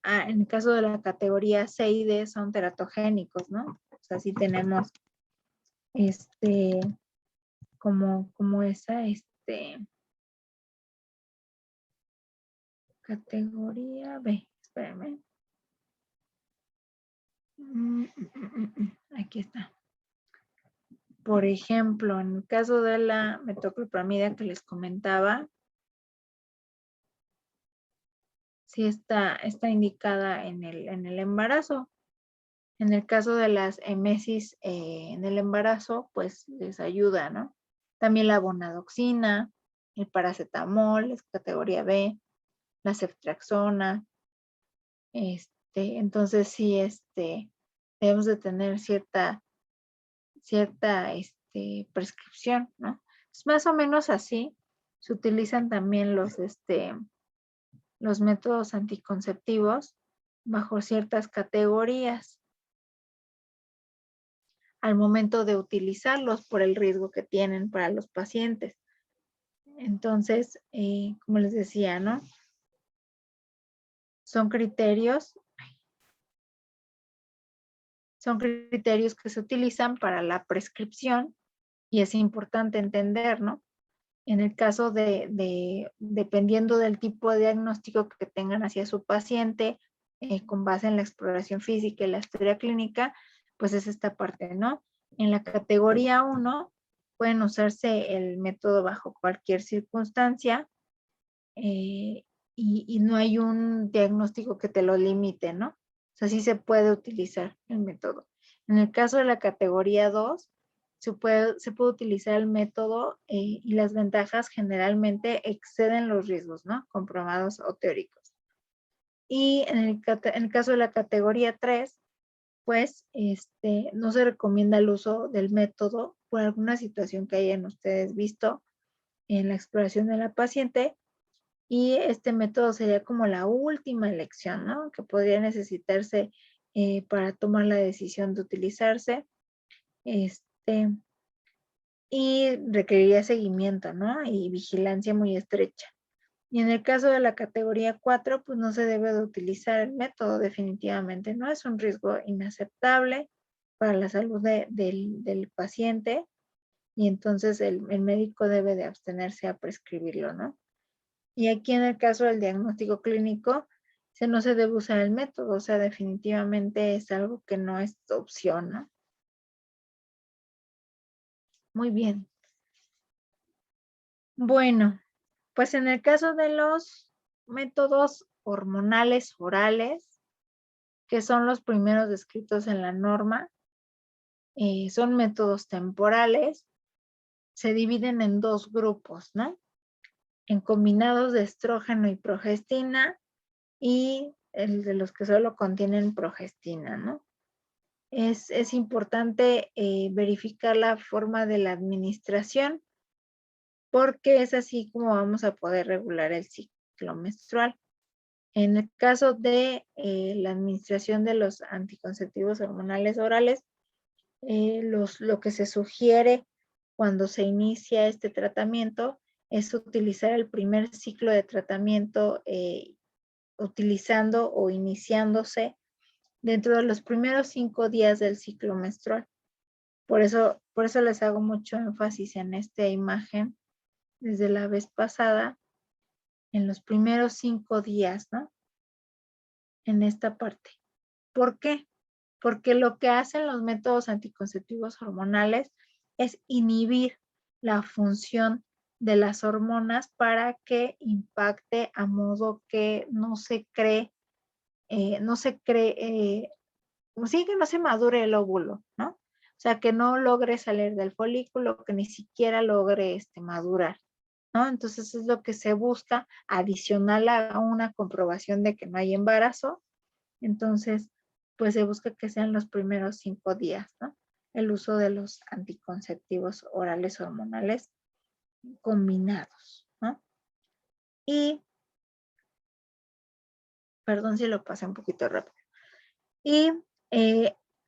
en el caso de la categoría C y D son teratogénicos, ¿no? O sea, sí tenemos como esa categoría B. Espérame. Aquí está. Por ejemplo, en el caso de la metoclopramida que les comentaba, sí está indicada en el embarazo. En el caso de las emesis en el embarazo, pues les ayuda, ¿no? También la bonadoxina, el paracetamol, es categoría B, la ceftriaxona. Entonces sí, debemos de tener cierta prescripción, ¿no? Es más o menos así. Se utilizan también los métodos anticonceptivos bajo ciertas categorías al momento de utilizarlos por el riesgo que tienen para los pacientes. Entonces, como les decía, ¿no? Son criterios que se utilizan para la prescripción y es importante entender, ¿no? En el caso dependiendo del tipo de diagnóstico que tengan hacia su paciente, con base en la exploración física y la historia clínica, pues es esta parte, ¿no? En la categoría 1 pueden usarse el método bajo cualquier circunstancia y no hay un diagnóstico que te lo limite, ¿no? O sea, sí se puede utilizar el método. En el caso de la categoría 2, se puede utilizar el método y las ventajas generalmente exceden los riesgos, ¿no? Comprobados o teóricos. Y en el caso de la categoría 3, pues no se recomienda el uso del método por alguna situación que hayan ustedes visto en la exploración de la paciente y este método sería como la última elección, ¿no? Que podría necesitarse para tomar la decisión de utilizarse. Y requeriría seguimiento, ¿no? Y vigilancia muy estrecha. Y en el caso de la categoría 4, pues no se debe de utilizar el método definitivamente, ¿no? Es un riesgo inaceptable para la salud del paciente y entonces el médico debe de abstenerse a prescribirlo, ¿no? Y aquí en el caso del diagnóstico clínico, no se debe usar el método, o sea, definitivamente es algo que no es opción, ¿no? Muy bien. Bueno, pues en el caso de los métodos hormonales orales, que son los primeros descritos en la norma, son métodos temporales, se dividen en dos grupos, ¿no? En combinados de estrógeno y progestina y el de los que solo contienen progestina, ¿no? Es importante verificar la forma de la administración porque es así como vamos a poder regular el ciclo menstrual. En el caso de la administración de los anticonceptivos hormonales orales, lo que se sugiere cuando se inicia este tratamiento es utilizar el primer ciclo de tratamiento utilizando o iniciándose dentro de los primeros 5 días del ciclo menstrual. Por eso les hago mucho énfasis en esta imagen desde la vez pasada, en los primeros 5 días, ¿no? En esta parte. ¿Por qué? Porque lo que hacen los métodos anticonceptivos hormonales es inhibir la función de las hormonas para que impacte a modo que no se cree, que no se madure el óvulo, ¿no? O sea, que no logre salir del folículo, que ni siquiera logre madurar, ¿no? Entonces es lo que se busca adicional a una comprobación de que no hay embarazo. Entonces, pues se busca que sean los primeros 5 días, ¿no? El uso de los anticonceptivos orales hormonales combinados, ¿no? Y, perdón si lo pasé un poquito rápido. Y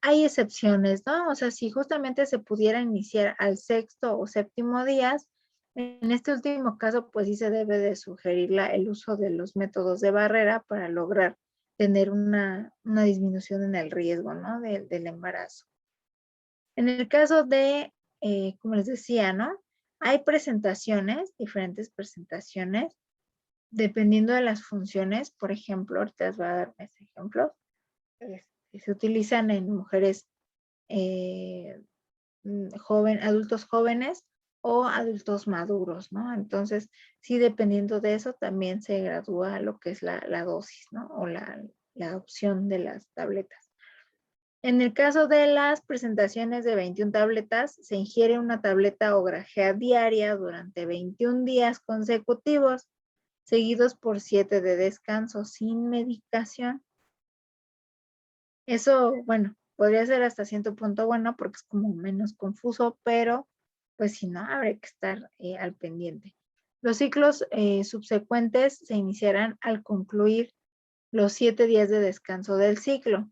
hay excepciones, ¿no? O sea, si justamente se pudiera iniciar al 6º o 7º días, en este último caso, pues sí se debe de sugerir el uso de los métodos de barrera para lograr tener una disminución en el riesgo, ¿no? Del embarazo. En el caso de, como les decía, ¿no? Hay presentaciones, diferentes presentaciones, dependiendo de las funciones. Por ejemplo, ahorita les voy a dar unos ejemplos. Se utilizan en mujeres adultos jóvenes o adultos maduros, ¿no? Entonces, sí, dependiendo de eso, también se gradúa lo que es la dosis, ¿no? O la opción de las tabletas. En el caso de las presentaciones de 21 tabletas, se ingiere una tableta o grajea diaria durante 21 días consecutivos, seguidos por 7 de descanso sin medicación. Eso, bueno, podría ser hasta cierto punto bueno porque es como menos confuso, pero pues si no, habrá que estar al pendiente. Los ciclos subsecuentes se iniciarán al concluir los 7 días de descanso del ciclo,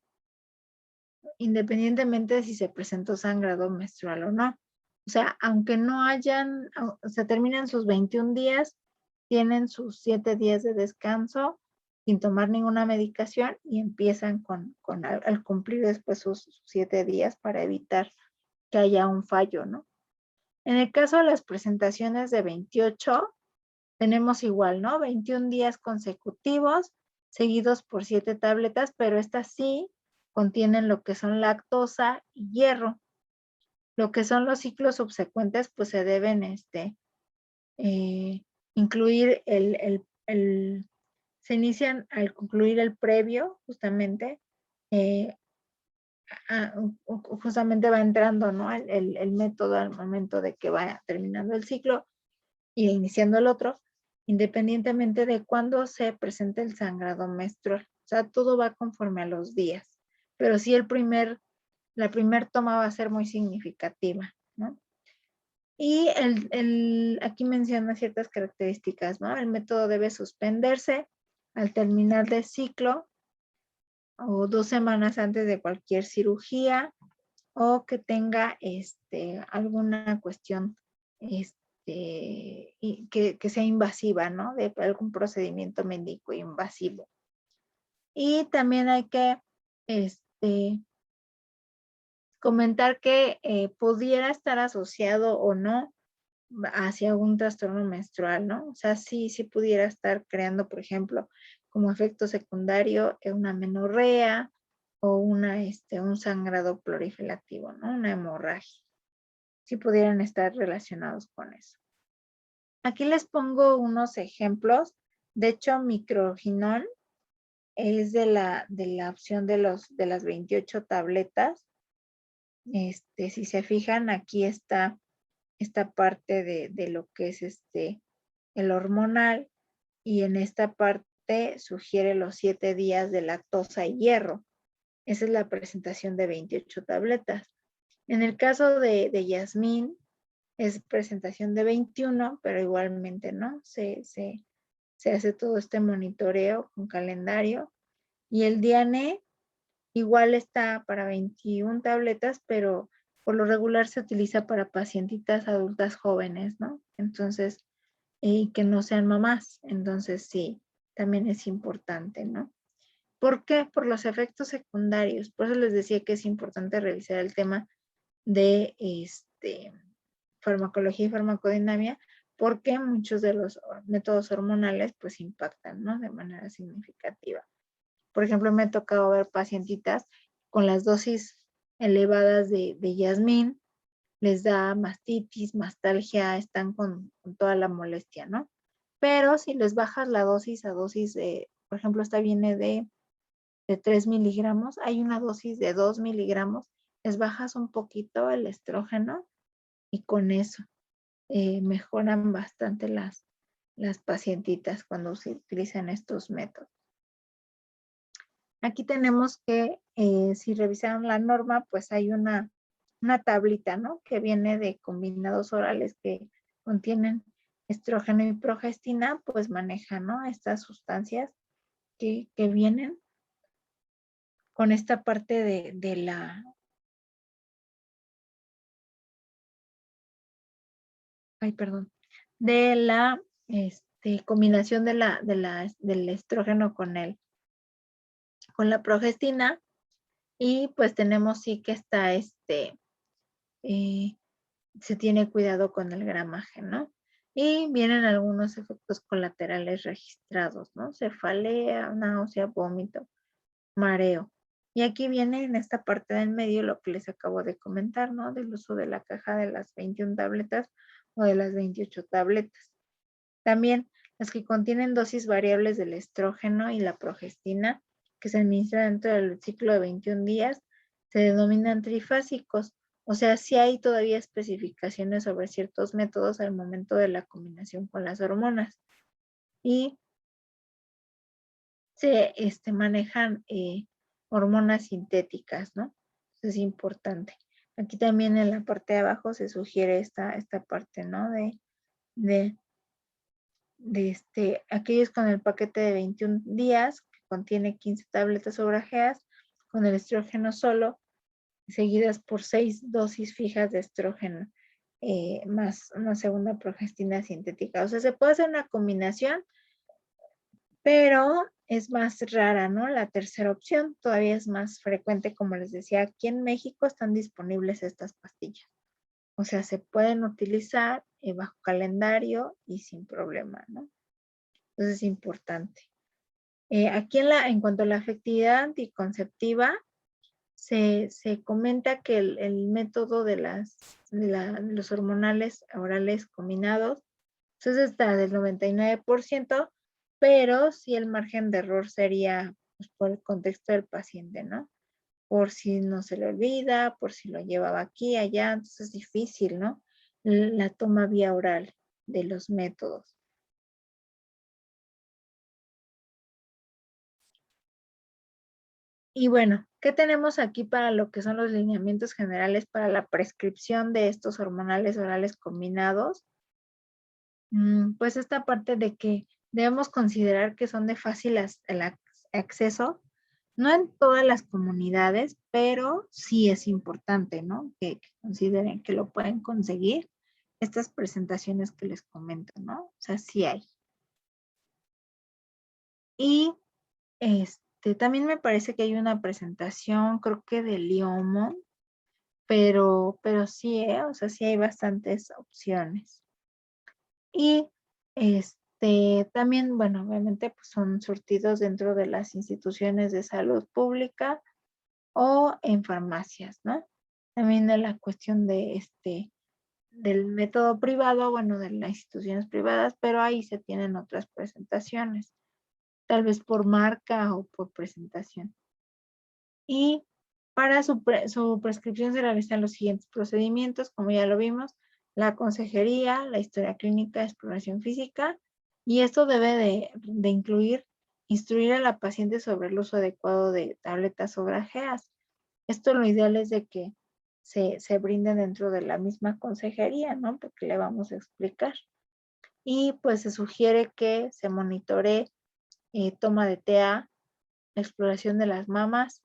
independientemente de si se presentó sangrado menstrual o no. O sea, aunque no hayan, o sea, terminan sus 21 días, tienen sus 7 días de descanso sin tomar ninguna medicación y empiezan al cumplir después sus 7 días para evitar que haya un fallo, ¿no? En el caso de las presentaciones de 28, tenemos igual, ¿no? 21 días consecutivos, seguidos por 7 tabletas, pero estas sí contienen lo que son lactosa y hierro. Lo que son los ciclos subsecuentes, pues se deben incluir se inician al concluir el previo, justamente, justamente va entrando, ¿no? El método al momento de que vaya terminando el ciclo y iniciando el otro, independientemente de cuándo se presente el sangrado menstrual. O sea, todo va conforme a los días. Pero sí la primer toma va a ser muy significativa, ¿no? Y aquí menciona ciertas características, ¿no? El método debe suspenderse al terminar el ciclo o 2 semanas antes de cualquier cirugía o que tenga alguna cuestión que sea invasiva, ¿no? De algún procedimiento médico invasivo. Y también hay que comentar que pudiera estar asociado o no hacia algún trastorno menstrual, ¿no? O sea, sí pudiera estar creando, por ejemplo, como efecto secundario una amenorrea o un sangrado plurificativo, ¿no? Una hemorragia. Sí pudieran estar relacionados con eso. Aquí les pongo unos ejemplos. De hecho, microginón es de la opción de las 28 tabletas. Si se fijan, aquí está esta parte de lo que es el hormonal, y en esta parte sugiere los 7 días de lactosa y hierro. Esa es la presentación de 28 tabletas. En el caso de Yasmín, es presentación de 21, pero igualmente, ¿no? Se hace todo este monitoreo con calendario. Y el Diane igual está para 21 tabletas, pero por lo regular se utiliza para pacientitas adultas jóvenes, ¿no? Entonces, y que no sean mamás. Entonces, sí, también es importante, ¿no? ¿Por qué? Por los efectos secundarios. Por eso les decía que es importante revisar el tema de farmacología y farmacodinamia, porque muchos de los métodos hormonales pues impactan, ¿no? De manera significativa. Por ejemplo, me ha tocado ver pacientitas con las dosis elevadas de Yasmín, les da mastitis, mastalgia, están con toda la molestia, ¿no? Pero si les bajas la dosis a dosis de, por ejemplo, esta viene de 3 miligramos, hay una dosis de 2 miligramos, les bajas un poquito el estrógeno y con eso mejoran bastante las pacientitas cuando se utilizan estos métodos. Aquí tenemos que, si revisaron la norma, pues hay una tablita, ¿no? Que viene de combinados orales que contienen estrógeno y progestina, pues maneja, ¿no? Estas sustancias que vienen con esta parte de la... Ay, perdón. De la combinación del estrógeno con con la progestina. Y pues tenemos sí que está se tiene cuidado con el gramaje, ¿no? Y vienen algunos efectos colaterales registrados, ¿no? Cefalea, náusea, vómito, mareo. Y aquí viene en esta parte del medio lo que les acabo de comentar, ¿no? Del uso de la caja de las 21 tabletas o de las 28 tabletas. También las que contienen dosis variables del estrógeno y la progestina, que se administra dentro del ciclo de 21 días, se denominan trifásicos. O sea, sí hay todavía especificaciones sobre ciertos métodos al momento de la combinación con las hormonas. Y se manejan hormonas sintéticas, ¿no? Eso es importante. Aquí también en la parte de abajo se sugiere esta parte, ¿no? De aquellos con el paquete de 21 días, que contiene 15 tabletas o grajeas, con el estrógeno solo, seguidas por 6 dosis fijas de estrógeno, más una segunda progestina sintética. O sea, se puede hacer una combinación, pero es más rara, ¿no? La tercera opción todavía es más frecuente, como les decía, aquí en México están disponibles estas pastillas. O sea, se pueden utilizar bajo calendario y sin problema, ¿no? Entonces es importante. Aquí en cuanto a la efectividad anticonceptiva, se comenta que el método de los hormonales orales combinados entonces está del 99%, pero sí el margen de error sería pues, por el contexto del paciente, ¿no? Por si no se le olvida, por si lo llevaba aquí, allá, entonces es difícil, ¿no? La toma vía oral de los métodos. Y bueno, ¿qué tenemos aquí para lo que son los lineamientos generales para la prescripción de estos hormonales orales combinados? Pues esta parte de que debemos considerar que son de fácil acceso, no en todas las comunidades, pero sí es importante, ¿no? Que consideren que lo pueden conseguir estas presentaciones que les comento, ¿no? O sea, sí hay. Y también me parece que hay una presentación, creo que de Liomo, pero sí, o sea, sí hay bastantes opciones. Y también, bueno, obviamente pues son surtidos dentro de las instituciones de salud pública o en farmacias, ¿no? También de la cuestión del método privado, bueno, de las instituciones privadas, pero ahí se tienen otras presentaciones, tal vez por marca o por presentación. Y para su prescripción se realizan los siguientes procedimientos, como ya lo vimos, la consejería, la historia clínica, exploración física, y esto debe de incluir instruir a la paciente sobre el uso adecuado de tabletas o grajeas. Esto lo ideal es de que se brinde dentro de la misma consejería, ¿no? Porque le vamos a explicar. Y pues se sugiere que se monitoree toma de TA, exploración de las mamas,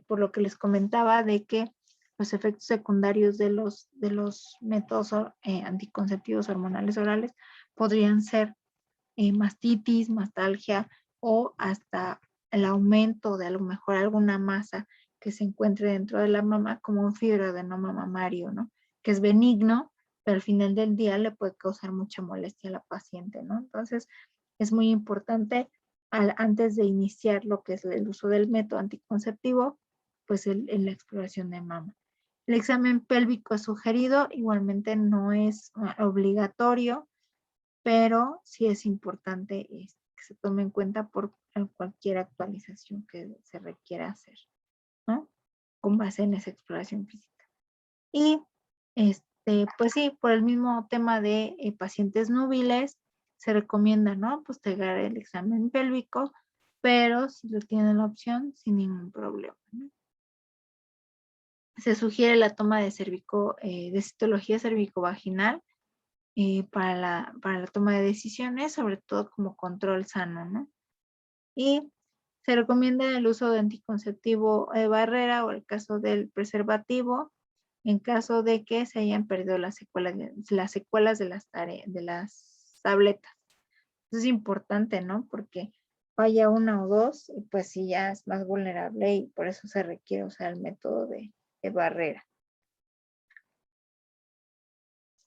por lo que les comentaba de que los efectos secundarios de los métodos anticonceptivos hormonales orales podrían ser mastitis, mastalgia o hasta el aumento de a lo mejor alguna masa que se encuentre dentro de la mama como un fibroadenoma mamario, ¿no? Que es benigno, pero al final del día le puede causar mucha molestia a la paciente, ¿no? Entonces, es muy importante antes de iniciar lo que es el uso del método anticonceptivo, pues la exploración de mama. El examen pélvico es sugerido, igualmente no es obligatorio, pero sí es importante que se tome en cuenta por cualquier actualización que se requiera hacer, ¿no? Con base en esa exploración física. Y pues sí, por el mismo tema de pacientes núbiles, se recomienda, ¿no? Postergar el examen pélvico, pero si lo tienen la opción, sin ningún problema, ¿no? Se sugiere la toma de citología cervicovaginal para la toma de decisiones, sobre todo como control sano, ¿no? Y se recomienda el uso de anticonceptivo de barrera o el caso del preservativo en caso de que se hayan perdido las secuelas de las tabletas. Eso es importante, ¿no? Porque falla una o dos, y pues sí ya es más vulnerable y por eso se requiere usar el método de barrera.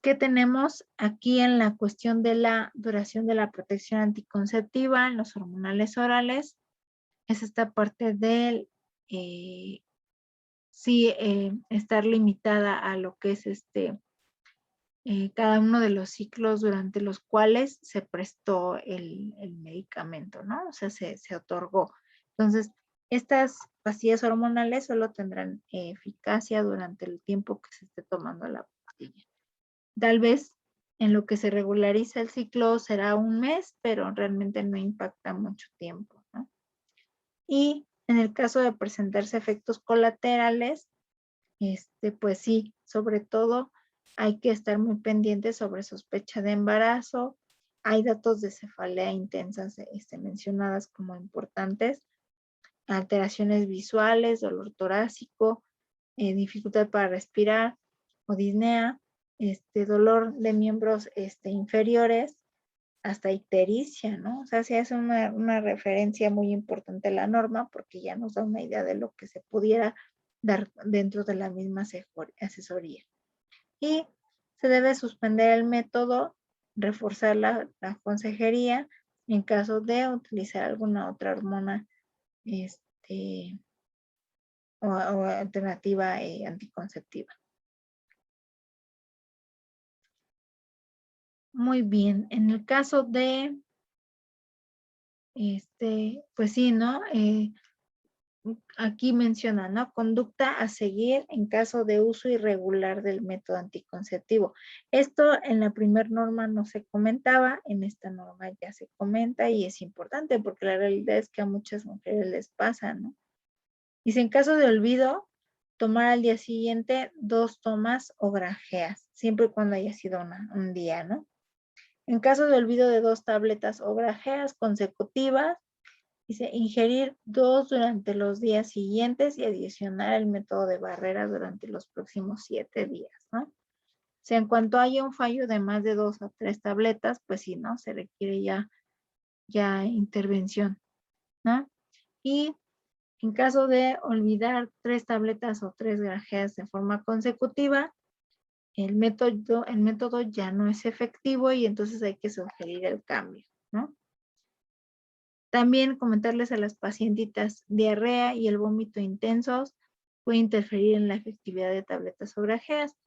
¿Qué tenemos aquí en la cuestión de la duración de la protección anticonceptiva en los hormonales orales? Es esta parte del estar limitada a lo que es cada uno de los ciclos durante los cuales se prestó el medicamento, ¿no? O sea, se otorgó. Entonces, estas pastillas hormonales solo tendrán eficacia durante el tiempo que se esté tomando la pastilla. Tal vez en lo que se regulariza el ciclo será un mes, pero realmente no impacta mucho tiempo, ¿no? Y en el caso de presentarse efectos colaterales, pues sí, sobre todo hay que estar muy pendientes sobre sospecha de embarazo. Hay datos de cefalea intensas mencionadas como importantes, alteraciones visuales, dolor torácico, dificultad para respirar o disnea, dolor de miembros inferiores, hasta ictericia, ¿no? O sea, sí es una referencia muy importante a la norma porque ya nos da una idea de lo que se pudiera dar dentro de la misma asesoría. Y se debe suspender el método, reforzar la consejería en caso de utilizar alguna otra hormona o alternativa anticonceptiva. Muy bien, en el caso de, pues sí, ¿no? Aquí menciona, ¿no? Conducta a seguir en caso de uso irregular del método anticonceptivo. Esto en la primera norma no se comentaba, en esta norma ya se comenta y es importante porque la realidad es que a muchas mujeres les pasa, ¿no? Dice, en caso de olvido, tomar al día siguiente 2 tomas o grajeas, siempre y cuando haya sido un día, ¿no? En caso de olvido de 2 tabletas o grajeas consecutivas, dice, ingerir 2 durante los días siguientes y adicionar el método de barrera durante los próximos 7 días, ¿no? O sea, en cuanto haya un fallo de más de 2 a 3 tabletas, pues sí, ¿no? Se requiere ya intervención, ¿no? Y en caso de olvidar 3 tabletas o 3 grajeas de forma consecutiva, el método ya no es efectivo y entonces hay que sugerir el cambio, ¿no? También comentarles a las pacientitas, diarrea y el vómito intensos puede interferir en la efectividad de tabletas o grajeas.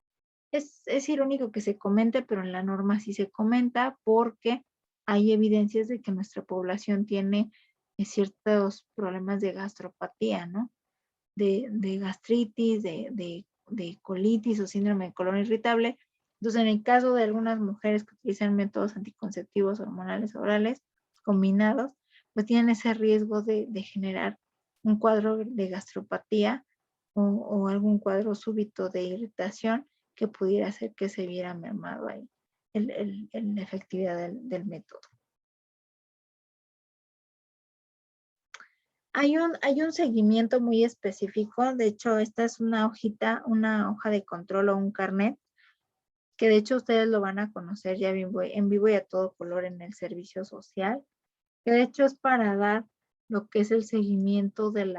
Es irónico que se comente, pero en la norma sí se comenta porque hay evidencias de que nuestra población tiene ciertos problemas de gastropatía, ¿no? De gastritis, de colitis o síndrome de colon irritable. Entonces, en el caso de algunas mujeres que utilizan métodos anticonceptivos hormonales orales combinados, pues tienen ese riesgo de generar un cuadro de gastropatía o algún cuadro súbito de irritación que pudiera hacer que se viera mermado ahí la efectividad del método. Hay un seguimiento muy específico, de hecho esta es una hoja de control o un carnet, que de hecho ustedes lo van a conocer ya en vivo y a todo color en el servicio social, que de hecho es para dar lo que es el seguimiento del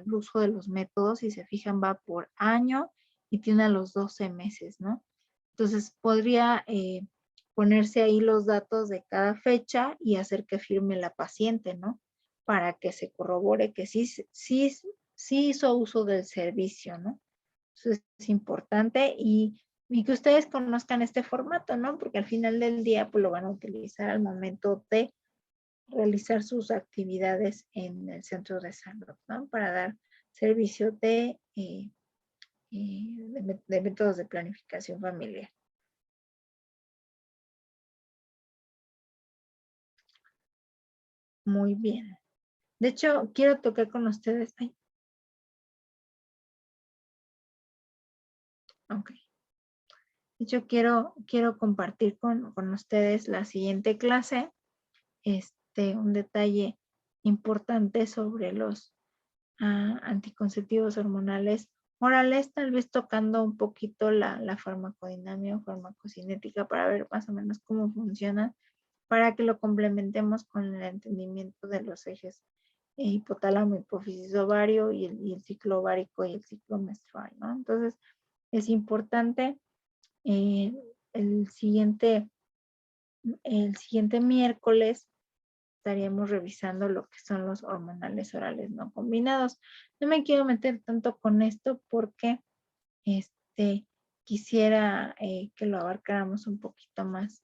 uso de los métodos. Si se fijan va por año y tiene a los 12 meses, ¿no? Entonces podría ponerse ahí los datos de cada fecha y hacer que firme la paciente, ¿no? Para que se corrobore que sí hizo uso del servicio, ¿no? Eso es importante y que ustedes conozcan este formato, ¿no? Porque al final del día pues lo van a utilizar al momento de realizar sus actividades en el centro de salud, ¿no? Para dar servicio de métodos de planificación familiar. Muy bien. De hecho, quiero tocar con ustedes. Ok. De hecho, quiero compartir con ustedes la siguiente clase. Un detalle importante sobre los anticonceptivos hormonales orales, tal vez tocando un poquito la farmacodinamia o farmacocinética para ver más o menos cómo funciona para que lo complementemos con el entendimiento de los ejes hipotálamo, hipófisis, ovario y el ciclo ovárico y el ciclo menstrual, ¿no? Entonces, es importante el siguiente miércoles estaríamos revisando lo que son los hormonales orales no combinados. No me quiero meter tanto con esto porque quisiera que lo abarcáramos un poquito más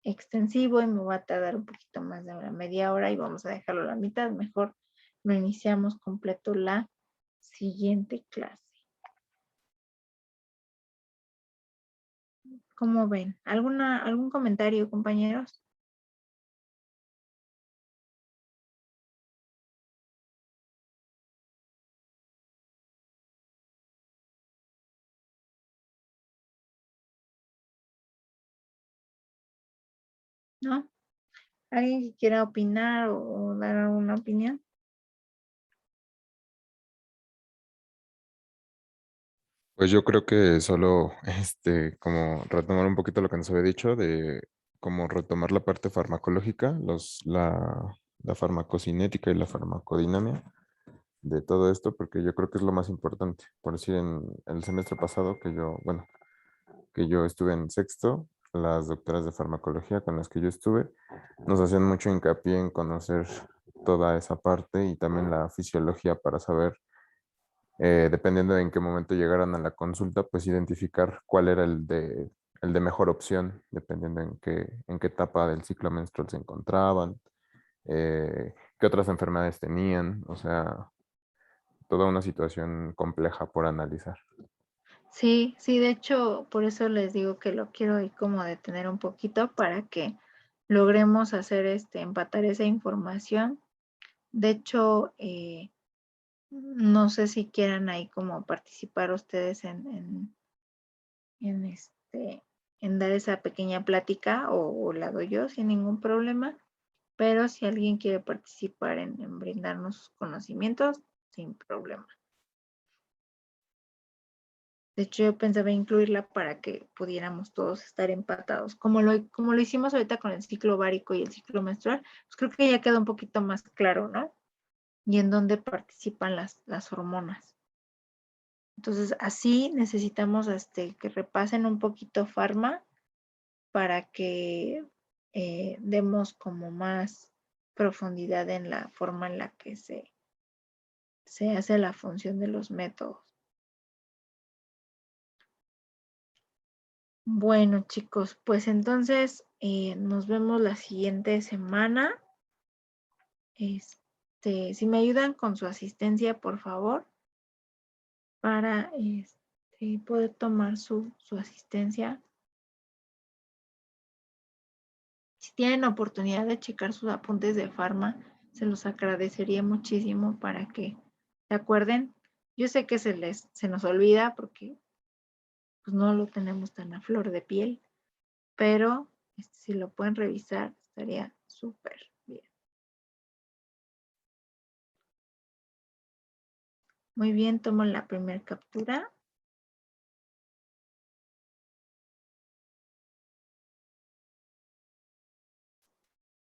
extensivo y me va a tardar un poquito más de una media hora y vamos a dejarlo a la mitad. Mejor lo iniciamos completo la siguiente clase. ¿Cómo ven? ¿Algún comentario, compañeros? ¿No? ¿Alguien que quiera opinar o dar alguna opinión? Pues yo creo que solo, como retomar un poquito lo que nos había dicho, de como retomar la parte farmacológica, la farmacocinética y la farmacodinamia de todo esto, porque yo creo que es lo más importante. Por decir, en el semestre pasado que yo estuve en sexto, las doctoras de farmacología con las que yo estuve, nos hacían mucho hincapié en conocer toda esa parte y también la fisiología para saber, dependiendo de en qué momento llegaran a la consulta, pues identificar cuál era el de mejor opción, dependiendo en qué etapa del ciclo menstrual se encontraban, qué otras enfermedades tenían, o sea, toda una situación compleja por analizar. Sí, sí, de hecho, por eso les digo que lo quiero ahí como detener un poquito para que logremos hacer empatar esa información. De hecho, no sé si quieran ahí como participar ustedes en, en dar esa pequeña plática o la doy yo sin ningún problema, pero si alguien quiere participar en brindarnos sus conocimientos, sin problema. De hecho, yo pensaba incluirla para que pudiéramos todos estar empatados. Como lo hicimos ahorita con el ciclo ovárico y el ciclo menstrual, pues creo que ya queda un poquito más claro, ¿no? Y en dónde participan las hormonas. Entonces, así necesitamos que repasen un poquito Pharma para que demos como más profundidad en la forma en la que se hace la función de los métodos. Bueno, chicos, pues entonces nos vemos la siguiente semana. Si me ayudan con su asistencia, por favor, para poder tomar su asistencia. Si tienen oportunidad de checar sus apuntes de Pharma, se los agradecería muchísimo para que se acuerden. Yo sé que se nos olvida porque pues, no lo tenemos tan a flor de piel, pero si lo pueden revisar, estaría súper bien. Muy bien, tomo la primera captura.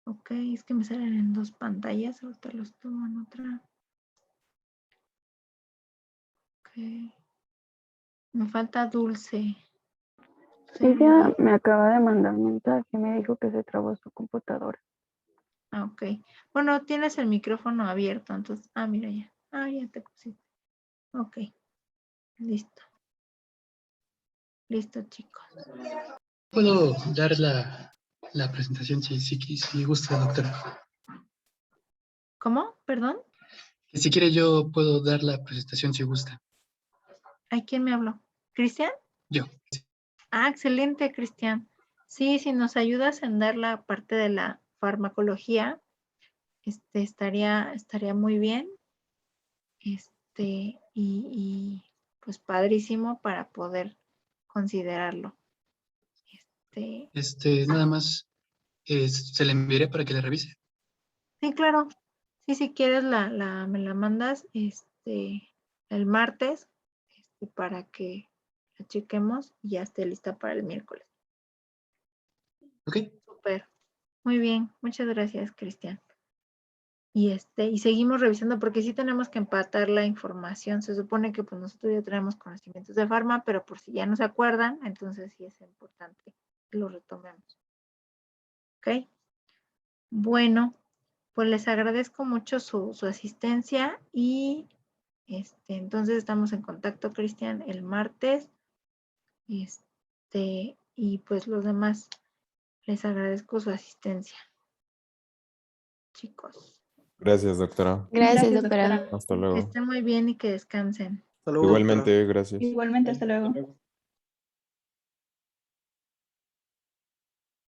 Ok, es que me salen en dos pantallas, ahorita los tomo en otra. Ok. Me falta Dulce. Ella me acaba de mandar un mensaje, me dijo que se trabó su computadora. Ah, ok. Bueno, tienes el micrófono abierto, entonces. Ah, mira ya. Ah, ya te pusiste. Ok. Listo. Listo, chicos. Puedo dar la presentación si gusta, doctora. ¿Cómo? ¿Perdón? Que si quiere yo puedo dar la presentación si gusta. ¿A quién me habló? ¿Cristian? Yo. Ah, excelente, Cristian. Sí, si nos ayudas en dar la parte de la farmacología, estaría muy bien. Y pues padrísimo para poder considerarlo. Nada más se la enviaré para que la revise. Sí, claro. Sí, si quieres me la mandas el martes para que la chequemos y ya esté lista para el miércoles. Ok. Súper. Muy bien, muchas gracias, Cristian. Y seguimos revisando porque sí tenemos que empatar la información. Se supone que pues nosotros ya tenemos conocimientos de farma, pero por si ya no se acuerdan, entonces sí es importante que lo retomemos. ¿Ok? Bueno, pues les agradezco mucho su asistencia y entonces estamos en contacto, Cristian, el martes. Y pues los demás les agradezco su asistencia, chicos. Gracias, doctora. Gracias, doctora. Hasta Que luego. estén muy bien y que descansen. Hasta luego, doctora. Igualmente, gracias. Igualmente, hasta luego.